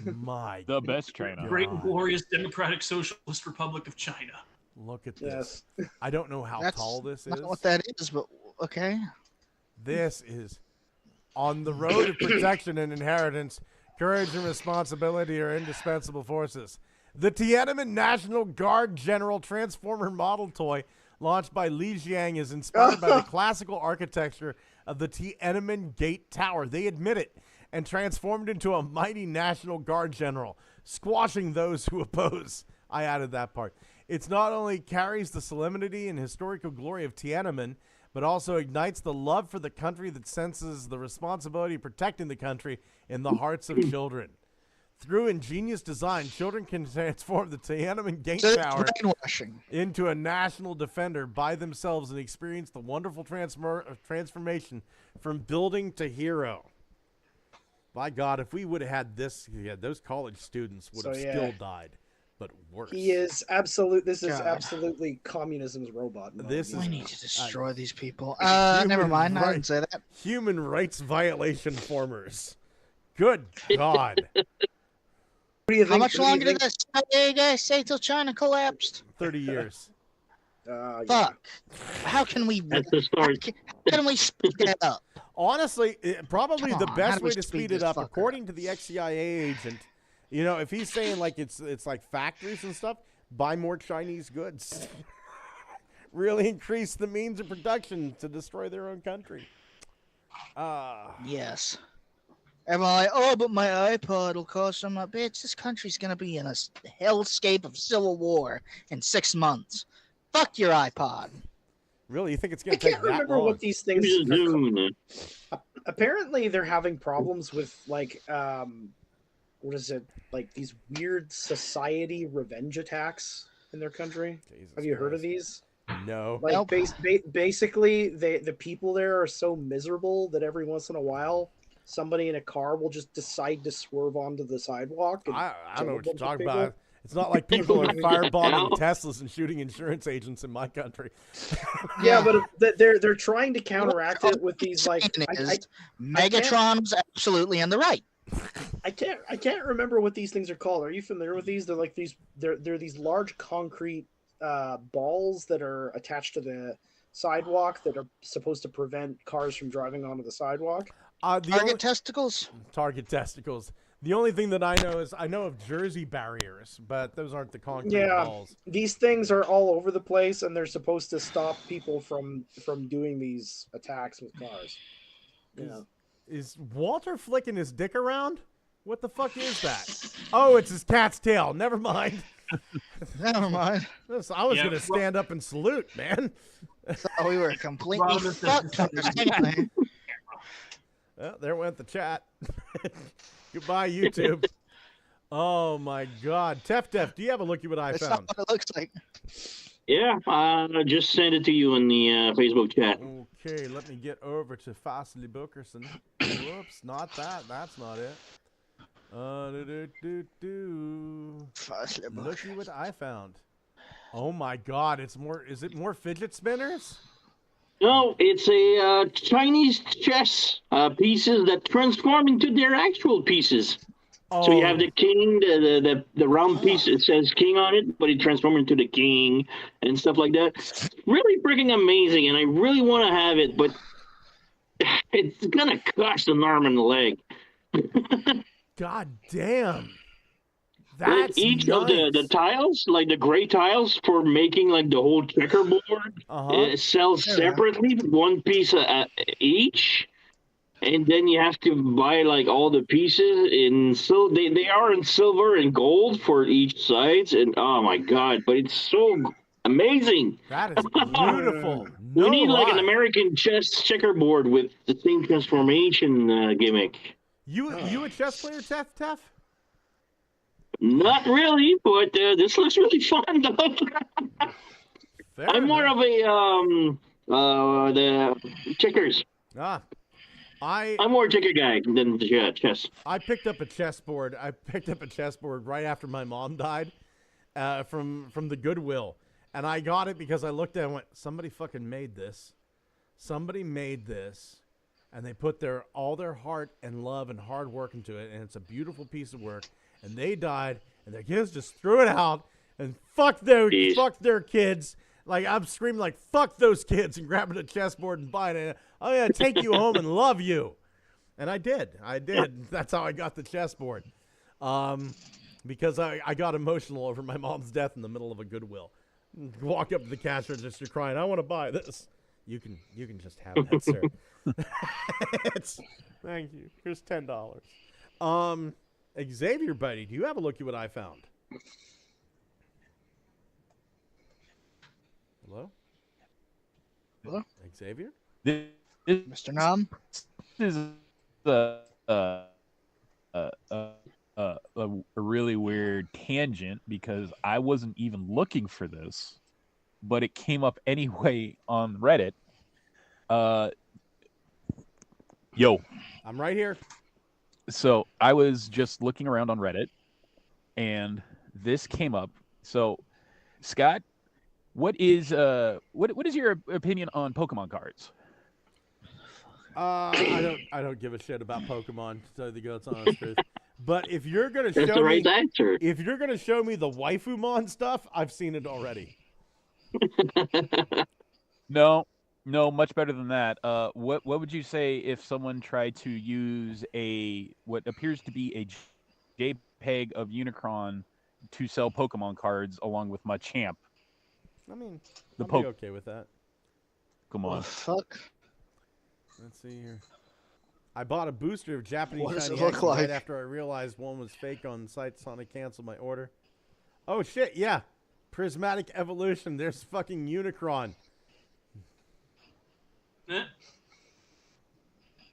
My The best trainer. Great and glorious Democratic Socialist Republic of China. Look at this. I don't know how tall this is. Not what that is, but okay. This is on the road of protection and inheritance. Courage and responsibility are indispensable forces. The Tiananmen National Guard General Transformer model toy launched by Li Jiang is inspired by the classical architecture of the Tiananmen Gate Tower. They admit it, and transformed into a mighty National Guard general, squashing those who oppose. I added that part. It not only carries the solemnity and historical glory of Tiananmen, but also ignites the love for the country that senses the responsibility of protecting the country in the hearts of children. Through ingenious design, children can transform the Tiananmen Gate Tower into a national defender by themselves and experience the wonderful transformation from building to hero. By God, if we would have had this, those college students would have still died, but worse. He is absolute. This is absolutely communism's robot mode. We need to destroy these people. Never mind. I didn't say that. Human rights violation formers. Good God. How much longer did that CIA guy say till China collapsed? 30 years. Fuck. How can we? That's the start. How can we speed that up? Honestly, probably the best way to speed speed it this up, fucker according to the ex-CIA agent, you know, if he's saying like it's like factories and stuff, buy more Chinese goods. Really increase the means of production to destroy their own country. Yes. Everyone like, oh, but my iPod will cost. I'm like, bitch, this country's gonna be in a hellscape of civil war in 6 months. Fuck your iPod. Really, you think it's gonna take that long? I can't remember what these things are. Apparently, they're having problems with like, what is it? Like these weird society revenge attacks in their country. Have you heard of these? No. Like basically, the people there are so miserable that every once in a while, somebody in a car will just decide to swerve onto the sidewalk. And I don't know what you're talking about. It's not like people are firebombing Teslas and shooting insurance agents in my country. Yeah, but they're trying to counteract it with these like Megatron's absolutely on the right. I can't remember what these things are called. Are you familiar with these? They're like these. They're these large concrete balls that are attached to the sidewalk that are supposed to prevent cars from driving onto the sidewalk. Target testicles. Target testicles. The only thing that I know is I know of Jersey barriers, but those aren't the concrete balls. These things are all over the place, and they're supposed to stop people from doing these attacks with cars. Yeah. Is Walter flicking his dick around? What the fuck is that? Oh, it's his cat's tail. Never mind. Never mind. I was going to stand up and salute, man. So we were completely fucked. Well, there went the chat. Goodbye, YouTube. Oh, my God. Tef, do you have a look at what I That's found? not what it looks like. Yeah, I just sent it to you in the Facebook chat. Okay, let me get over to Fastly Bookerson. Whoops, not that. That's not it. Look at what I found. Oh my God, it's more. Is it more fidget spinners? No, it's a Chinese chess pieces that transform into their actual pieces. So you have the king, the round piece. It says king on it, but it transforms into the king and stuff like that. It's really freaking amazing, and I really want to have it, but it's gonna cost an arm and a leg. God damn! That's each nice. Of the tiles, like the gray tiles for making like the whole checkerboard, it sells separately, one piece each. And then you have to buy like all the pieces in they are in silver and gold for each sides, and oh my God! But it's so amazing. That is beautiful. We need like an American chess checkerboard with the same transformation gimmick. You a chess player, Tef? Not really, but this looks really fun though. I'm more of a the checkers. I'm more a checker guy than chess. I picked up a chessboard. Right after my mom died, from the Goodwill, and I got it because I looked at it and went, somebody fucking made this. Somebody made this, and they put all their heart and love and hard work into it, and it's a beautiful piece of work. And they died, and their kids just threw it out and fuck their kids. Like, I'm screaming like, fuck those kids, and grabbing a chessboard and buying it. I'm going to take you home and love you. And I did. That's how I got the chessboard. Because I got emotional over my mom's death in the middle of a Goodwill. Walk up to the cash register crying, I want to buy this. You can just have that, sir. Thank you. Here's $10. Xavier, buddy, do you have a looky what I found? Hello? Hello? Xavier? Mr. Nom? This is a really weird tangent because I wasn't even looking for this, but it came up anyway on Reddit. Yo. I'm right here. So I was just looking around on Reddit, and this came up. So, Scott, what is your opinion on Pokemon cards? I don't give a shit about Pokemon, to tell you the God's honest truth. But if you're gonna show me, if you're gonna show me the Waifumon stuff, I've seen it already. No, much better than that. What would you say if someone tried to use what appears to be a JPEG of Unicron to sell Pokemon cards along with Machamp? I mean, I'd be okay with that. Come on. Fuck. Let's see here. I bought a booster of Japanese What does shiny it look X like? right after I realized one was fake on site, so I canceled my order. Oh shit, yeah. Prismatic Evolution. There's fucking Unicron.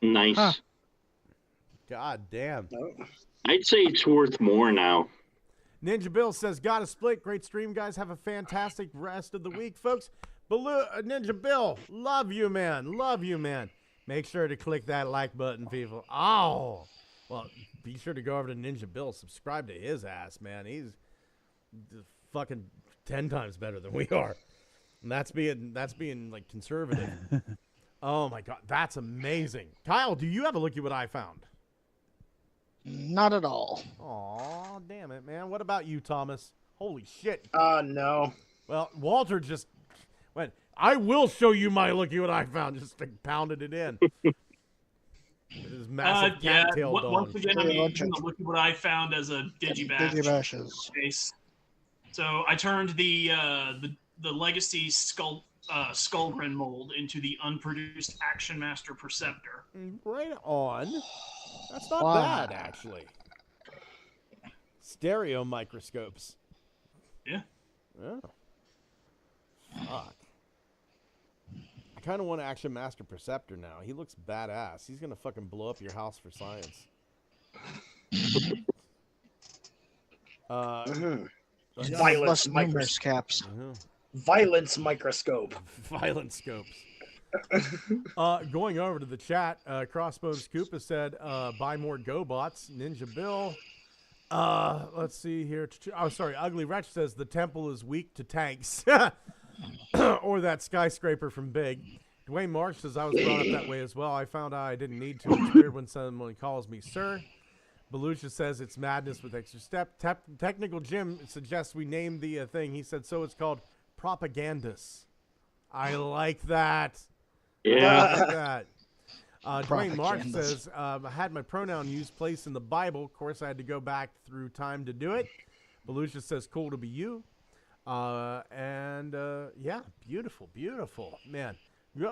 Nice. Huh. God damn. I'd say it's worth more now. Ninja Bill says, got a split. Great stream, guys. Have a fantastic rest of the week, folks. Ninja Bill, love you, man. Love you, man. Make sure to click that like button, people. Oh, well, be sure to go over to Ninja Bill. Subscribe to his ass, man. He's fucking 10 times better than we are. And that's being like conservative. Oh my God, that's amazing. Kyle, do you have a looky what I found? Not at all. Aw, damn it, man. What about you, Thomas? Holy shit. No. Well, Walter just went, I will show you my looky what I found. Just pounded it in. His massive cattail dog. Once again, I'm using the looky what I found as a Digibash. Digibashes. Case. So I turned the Legacy Skullgrin mold into the unproduced Action Master Perceptor. Right on. That's not bad, actually. Stereo microscopes. Yeah. Oh. Fuck. I kind of want Action Master Perceptor now. He looks badass. He's going to fucking blow up your house for science. Violence numerous caps. Violence microscope. Violent scopes. Going over to the chat, Crossbows Koopa said, buy more GoBots. Ninja Bill. Let's see here. Oh, sorry. Ugly Wretch says the temple is weak to tanks. Or that skyscraper from Big. Dwayne Marsh says I was brought up that way as well. I found out I didn't need to. It's weird when someone calls me sir. Belushi says it's madness with extra step. Technical Jim suggests we name the thing. He said so it's called Propagandus. I like that. Yeah. I like that. Dwayne Marsh says, I had my pronoun used place in the Bible. Of course, I had to go back through time to do it. Belushi says, cool to be you. Yeah, beautiful, beautiful. Man,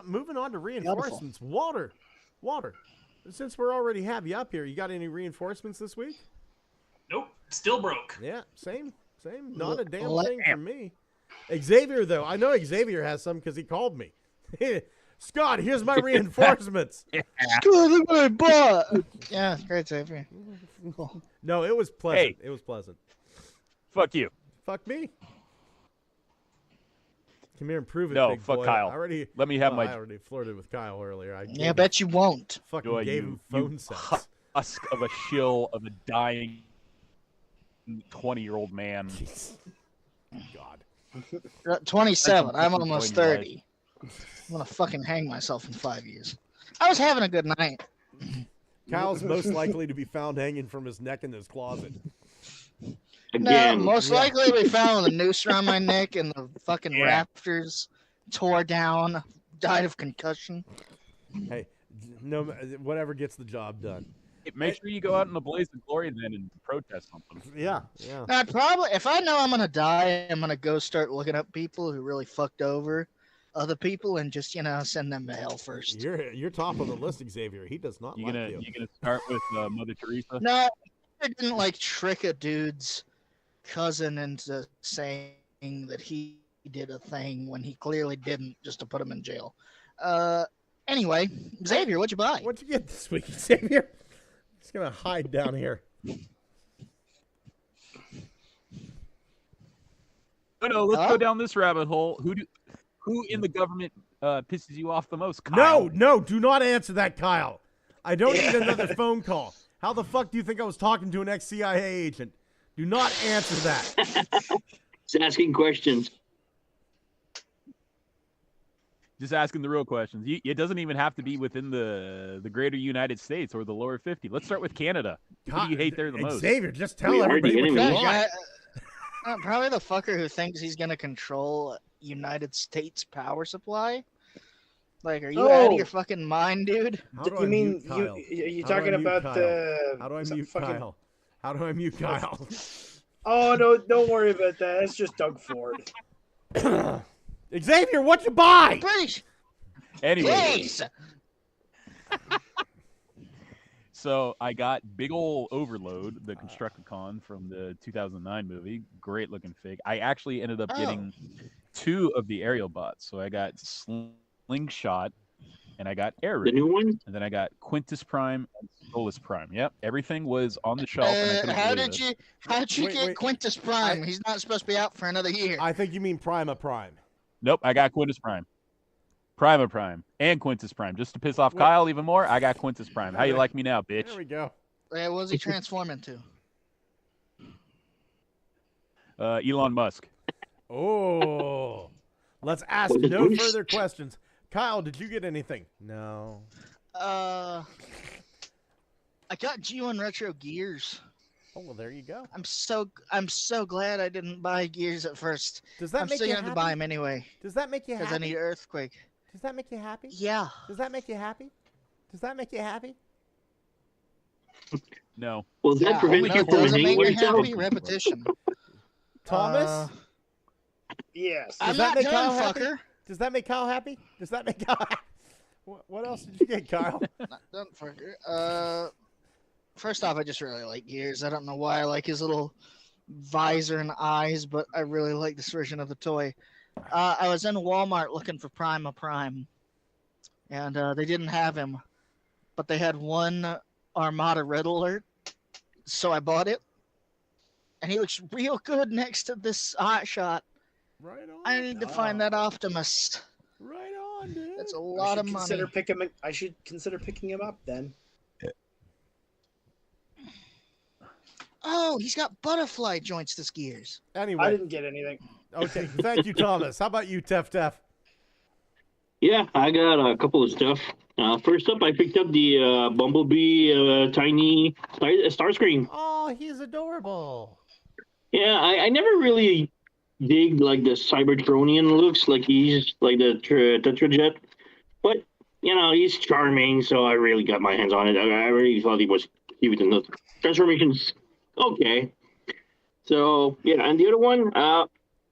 moving on to reinforcements. Beautiful. Walter, since we're already have you up here, you got any reinforcements this week? Nope, still broke. Yeah, same. Not a damn thing for me. Xavier, though, I know Xavier has some because he called me. Scott, here's my reinforcements. Good, look what I bought. Yeah, great, Xavier. Cool. No, it was pleasant. Hey. It was pleasant. Fuck you. Fuck me. Come here and prove it, No, big fuck boy. Kyle. Let me have my... I already flirted with Kyle earlier. I bet you won't. Fucking gave him phone sex. Husk of a shill of a dying 20-year-old man. God. You're at 27. I'm almost 30. I'm gonna fucking hang myself in 5 years. I was having a good night. Kyle's most likely to be found hanging from his neck in his closet. No, most likely we found with a noose around my neck and the fucking rafters tore down, died of concussion. Hey, no, whatever gets the job done. Make sure you go out in the blaze of glory then and protest something. Yeah. I'd probably, if I know I'm gonna die, I'm gonna go start looking up people who really fucked over other people and just send them to hell first. You're top of the list, Xavier. He does not like you. You gonna start with Mother Teresa? No, I didn't trick a dude's cousin into saying that he did a thing when he clearly didn't, just to put him in jail. Anyway, Xavier, what'd you buy? What'd you get this week, Xavier? He's gonna hide down here. No, let's go down this rabbit hole. Who in the government pisses you off the most, Kyle? No, do not answer that, Kyle. I don't need another phone call. How the fuck do you think I was talking to an ex-CIA agent? Do not answer that. He's asking questions. Just asking the real questions. It doesn't even have to be within the greater United States or the lower 50. Let's start with Canada. Who do you hate there the most? Xavier, just tell everybody what you want. Probably the fucker who thinks he's gonna control United States power supply. Like, are you out of your fucking mind, dude? You mean you talking about the? How do I mute Kyle? How do I mute Kyle? Oh no! Don't worry about that. It's just Doug Ford. Xavier, what'd you buy? Please. Anyway. Please. So I got big ol' Overload, the Constructicon from the 2009 movie. Great looking fig. I actually ended up getting 2 of the aerial bots. So I got Slingshot and I got Air Raid. The new one? And then I got Quintus Prime and Solus Prime. Yep, everything was on the shelf. And I How'd you get Quintus Prime? He's not supposed to be out for another year. I think you mean Prima Prime. Nope, I got Quintus Prime. Prima Prime and Quintus Prime. Just to piss off Kyle even more, I got Quintus Prime. How you like me now, bitch? There we go. What was he transforming to? Elon Musk. Oh. Let's ask no further questions. Kyle, did you get anything? No. I got G1 Retro Gears. Oh, well, there you go. I'm so glad I didn't buy Gears at first. Does that I'm make still you gonna have happy? to buy them anyway. Does that make you happy? Because I need Earthquake. Does that make you happy? Yeah. Does that make you happy? Does that make you happy? No. Well, that prevents you from doesn't make me yourself. happy. Repetition. Thomas? Yes. I'm not done, fucker. Does that make Kyle happy? Does that make Kyle happy? What else did you get, Kyle? Not done, fucker. First off, I just really like Gears. I don't know why I like his little visor and eyes, but I really like this version of the toy. I was in Walmart looking for Prima Prime, and they didn't have him, but they had one Armada Red Alert, so I bought it, and he looks real good next to this Hot Shot. Right on. I need to find that Optimist. Right on, dude. That's a lot of money. I should consider picking him up then. Oh, he's got butterfly joints, this Gears. Anyway. I didn't get anything. Okay, thank you, Thomas. How about you, Tef? Yeah, I got a couple of stuff. First up, I picked up the Bumblebee tiny Starscream. Oh, he's adorable. Yeah, I never really digged like the Cybertronian looks, like he's like the Tetrajet. But, he's charming, so I really got my hands on it. I really thought he was cute, and the transformations, okay. So, yeah, and the other one,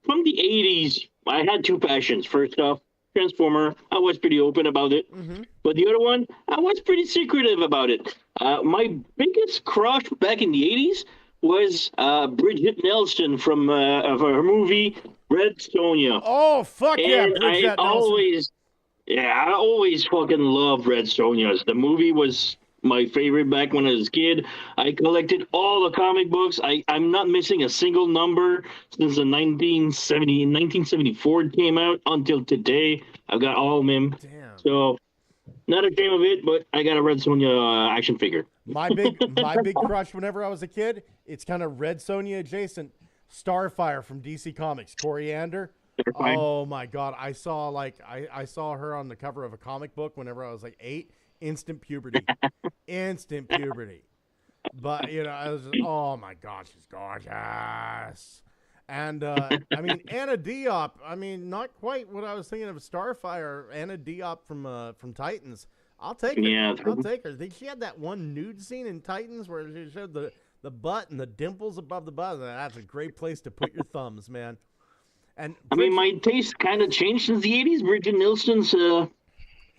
from the 80s, I had 2 passions. First off, Transformer, I was pretty open about it. Mm-hmm. But the other one, I was pretty secretive about it. My biggest crush back in the 80s was Bridget Nelson from her movie Red Sonja. Oh, fuck yeah, Bridget Nelson. I always fucking loved Red Sonja. The movie was my favorite back when I was a kid. I collected all the comic books. I'm not missing a single number since the 1974 came out until today. I've got all of them. Damn. So, not ashamed of it, but I got a Red Sonja action figure. My big crush whenever I was a kid, it's kind of Red Sonja adjacent. Starfire from DC Comics, Coriander. Oh my God, I saw her on the cover of a comic book whenever I was like 8. instant puberty. Instant puberty. But, I was just, oh my God, she's gorgeous. And, I mean, Anna Diop, not quite what I was thinking of Starfire. Anna Diop from Titans. I'll take her. Yeah. I'll take her. She had that one nude scene in Titans where she showed the butt and the dimples above the butt. That's a great place to put your thumbs, man. And my taste kind of changed since the 80s. Bridget Nielsen's,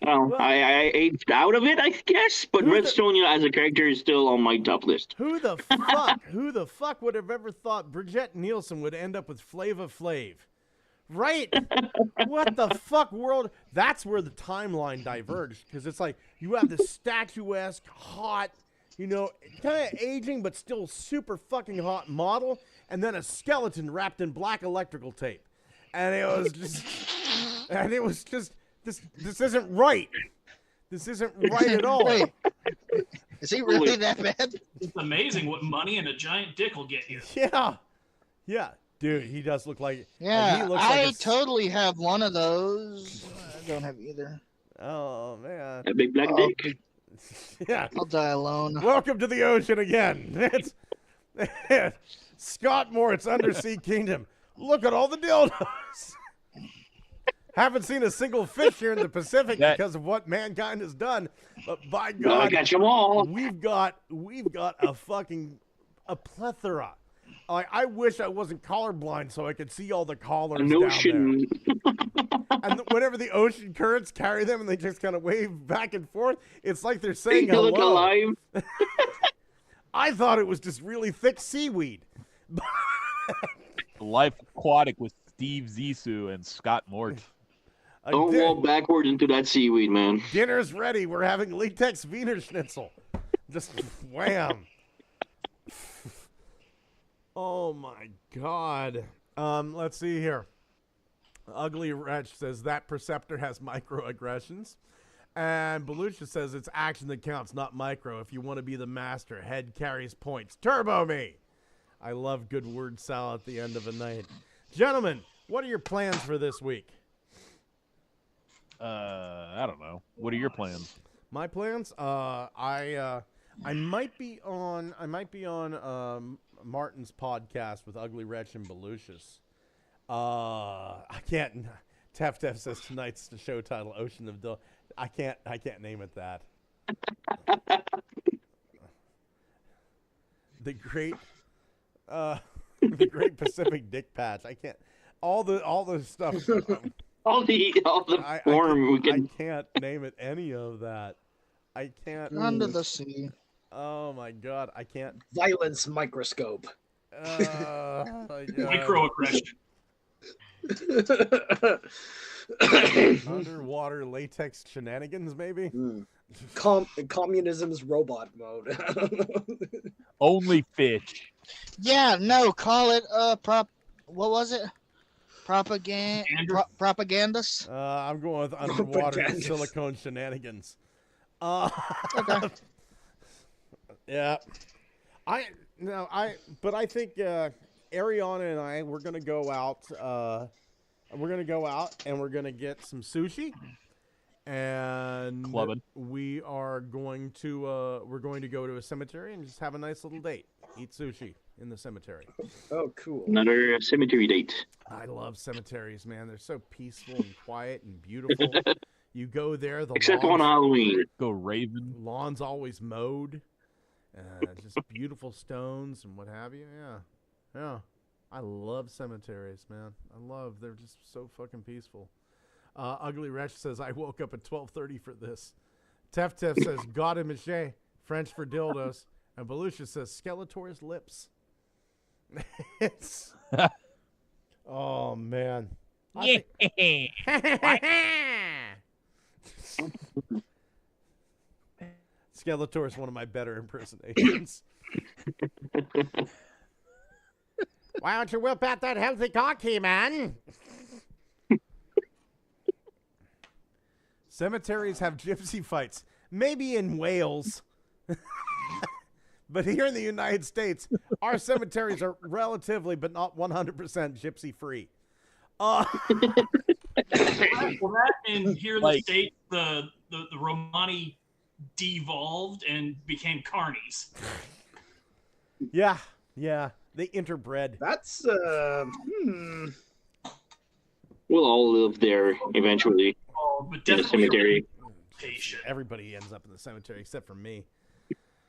I aged out of it, I guess. But Red Sonja as a character is still on my top list. Who the fuck would have ever thought Bridget Nielsen would end up with Flava Flav? Right? What the fuck world? That's where the timeline diverged. Because it's like you have this statuesque, hot, kind of aging but still super fucking hot model, and then a skeleton wrapped in black electrical tape. And it was just, this isn't right. This isn't right at all. Wait, is he really that bad? It's amazing what money and a giant dick will get you. Yeah. Yeah. Dude, he does look like... Yeah, he looks I like totally have one of those. I don't have either. Oh, man. A big black dick? Yeah. I'll die alone. Welcome to the ocean again. It's Scott Moritz, Undersea Kingdom. Look at all the dildos. Haven't seen a single fish here in the Pacific because of what mankind has done. But by God, I got them all. We've got a plethora. I wish I wasn't colorblind so I could see all the collars down there. And whenever the ocean currents carry them and they just kind of wave back and forth, it's like they're saying they look hello. alive. I thought it was just really thick seaweed. Life Aquatic with Steve Zissou and Scott Moritz. Don't walk backwards into that seaweed, man. Dinner's ready. We're having latex Wiener Schnitzel. Just wham. Oh my God. Let's see here. Ugly Wretch says that Perceptor has microaggressions. And Belushi says it's action that counts, not micro. If you want to be the master, head carries points. Turbo me. I love good word salad at the end of a night. Gentlemen, what are your plans for this week? I don't know. What are your plans? My plans? I might be on Martin's podcast with Ugly Wretch and Belucius. I can't. Tef says tonight's the show title, Ocean of Dill. I can't name it that. The great Pacific Dick Patch. I can't. All the stuff. all the form we can. I can't name it any of that. I can't. Under the sea. Oh my God, I can't. Violence microscope. Microaggression. Underwater latex shenanigans, maybe. Communism's robot mode. Only fish. Yeah, no, call it what was it? Propagandist. I'm going with underwater silicone shenanigans. Okay. Yeah. I think Ariana and I, we're gonna go out. We're gonna get some sushi, and Clubbing. we are going to go to a cemetery and just have a nice little date. Eat sushi in the cemetery. Oh, cool. Another cemetery date. I love cemeteries, man. They're so peaceful and quiet and beautiful. You go there, Except on Halloween. Go Raven. Lawn's always mowed. Just beautiful stones and what have you. Yeah. I love cemeteries, man. They're just so fucking peaceful. Ugly Wretch says, I woke up at 12:30 for this. Tef says, God Miché, French for dildos. And Belushi says, Skeletor's lips. It's... Oh, man. Skeletor is one of my better impersonations. Why don't you whip out that healthy cocky, man? Cemeteries have gypsy fights. Maybe in Wales. But here in the United States, our cemeteries are relatively, but not 100% gypsy free. Well, that and here in the States, the Romani devolved and became carnies. Yeah, they interbred. That's We'll all live there eventually But in a cemetery. Everybody ends up in the cemetery except for me.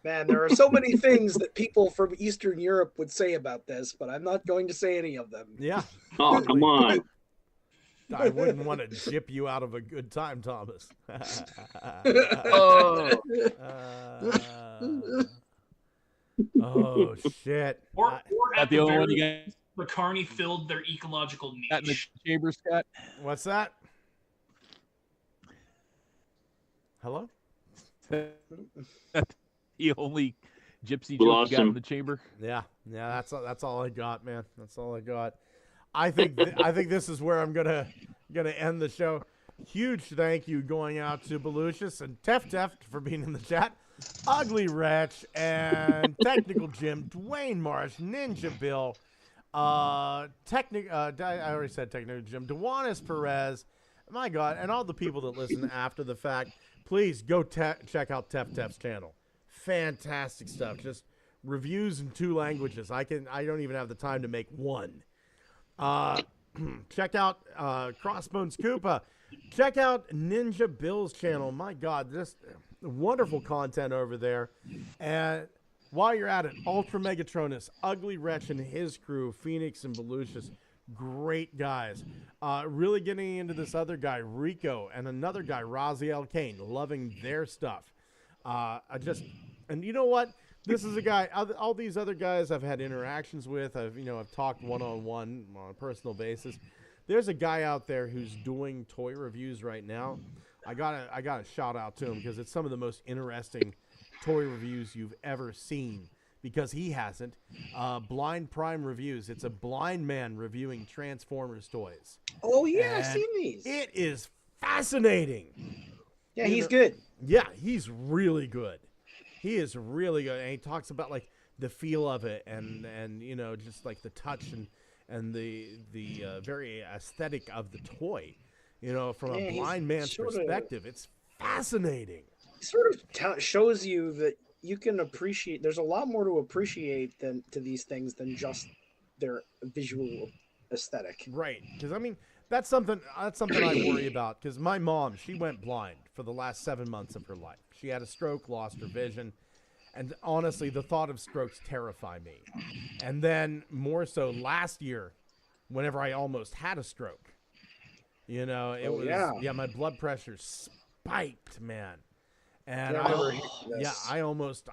Man, there are so many things that people from Eastern Europe would say about this, but I'm not going to say any of them. Yeah. Oh, come on. I wouldn't want to jip you out of a good time, Thomas. Oh shit! Or at the the only one very you end, the carny filled their ecological At the niche. chamber, Scott. What's that? Hello? The only gypsy We joke lost you got him. in the chamber. Yeah, that's all I got, man. That's all I got. I think this is where I'm gonna end the show. Huge thank you going out to Belucius and Teft for being in the chat. Ugly Wretch and Technical Jim, Dwayne Marsh, Ninja Bill, I already said Technical Jim, Dewanis Perez, my God, and all the people that listen after the fact. Please go check out Teft's channel. Fantastic stuff. Just reviews in 2 languages. I don't even have the time to make one. Check out Crossbones Koopa. Check out Ninja Bill's channel. My God, this wonderful content over there. And while you're at it, Ultra Megatronus, Ugly Wretch and his crew, Phoenix and Belucius, great guys. Really getting into this other guy, Rico, and another guy, Raziel Kane, loving their stuff. And you know what? This is a guy, all these other guys I've had interactions with, I've talked one-on-one on a personal basis. There's a guy out there who's doing toy reviews right now. I gotta shout out to him because it's some of the most interesting toy reviews you've ever seen, because he hasn't. Blind Prime Reviews. It's a blind man reviewing Transformers toys. Oh yeah, And I've seen these. It is fascinating. Yeah, he's good. Yeah, he's really good. He is really good, and he talks about like the feel of it, and just like the touch and the very aesthetic of the toy. From a blind man's perspective, it's fascinating. He sort of shows you that you can appreciate. There's a lot more to appreciate to these things than just their visual aesthetic. Right, because that's something I worry about, because my mom, she went blind for the last 7 months of her life. She had a stroke, lost her vision, and honestly, the thought of strokes terrify me. And then more so last year, whenever I almost had a stroke, my blood pressure spiked, man. And I almost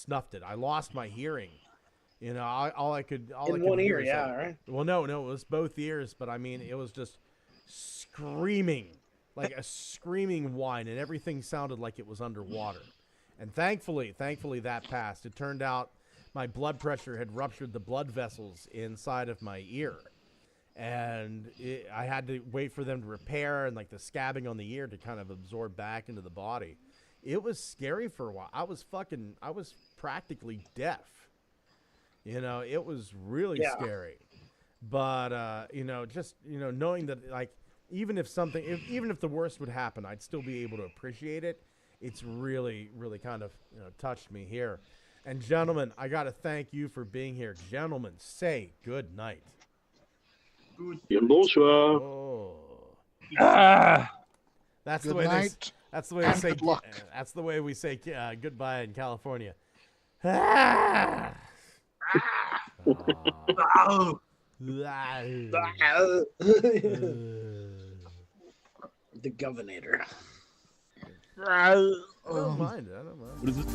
snuffed it. I lost my hearing. All I could in one ear, right? Well, no, it was both ears, but it was just screaming, like a screaming whine, and everything sounded like it was underwater. And thankfully that passed. It turned out my blood pressure had ruptured the blood vessels inside of my ear, and I had to wait for them to repair, and like the scabbing on the ear to kind of absorb back into the body. It was scary for a while. I was practically deaf. It was really scary. But knowing that, like, even if the worst would happen, I'd still be able to appreciate it. It's really, really kind of touched me here. And gentlemen, I got to thank you for being here. Gentlemen, say good night. Bonsoir. Oh. That's Good the way night. That's the way we say. good luck. That's the way we say goodbye in California. The Governor. I don't mind. What is this?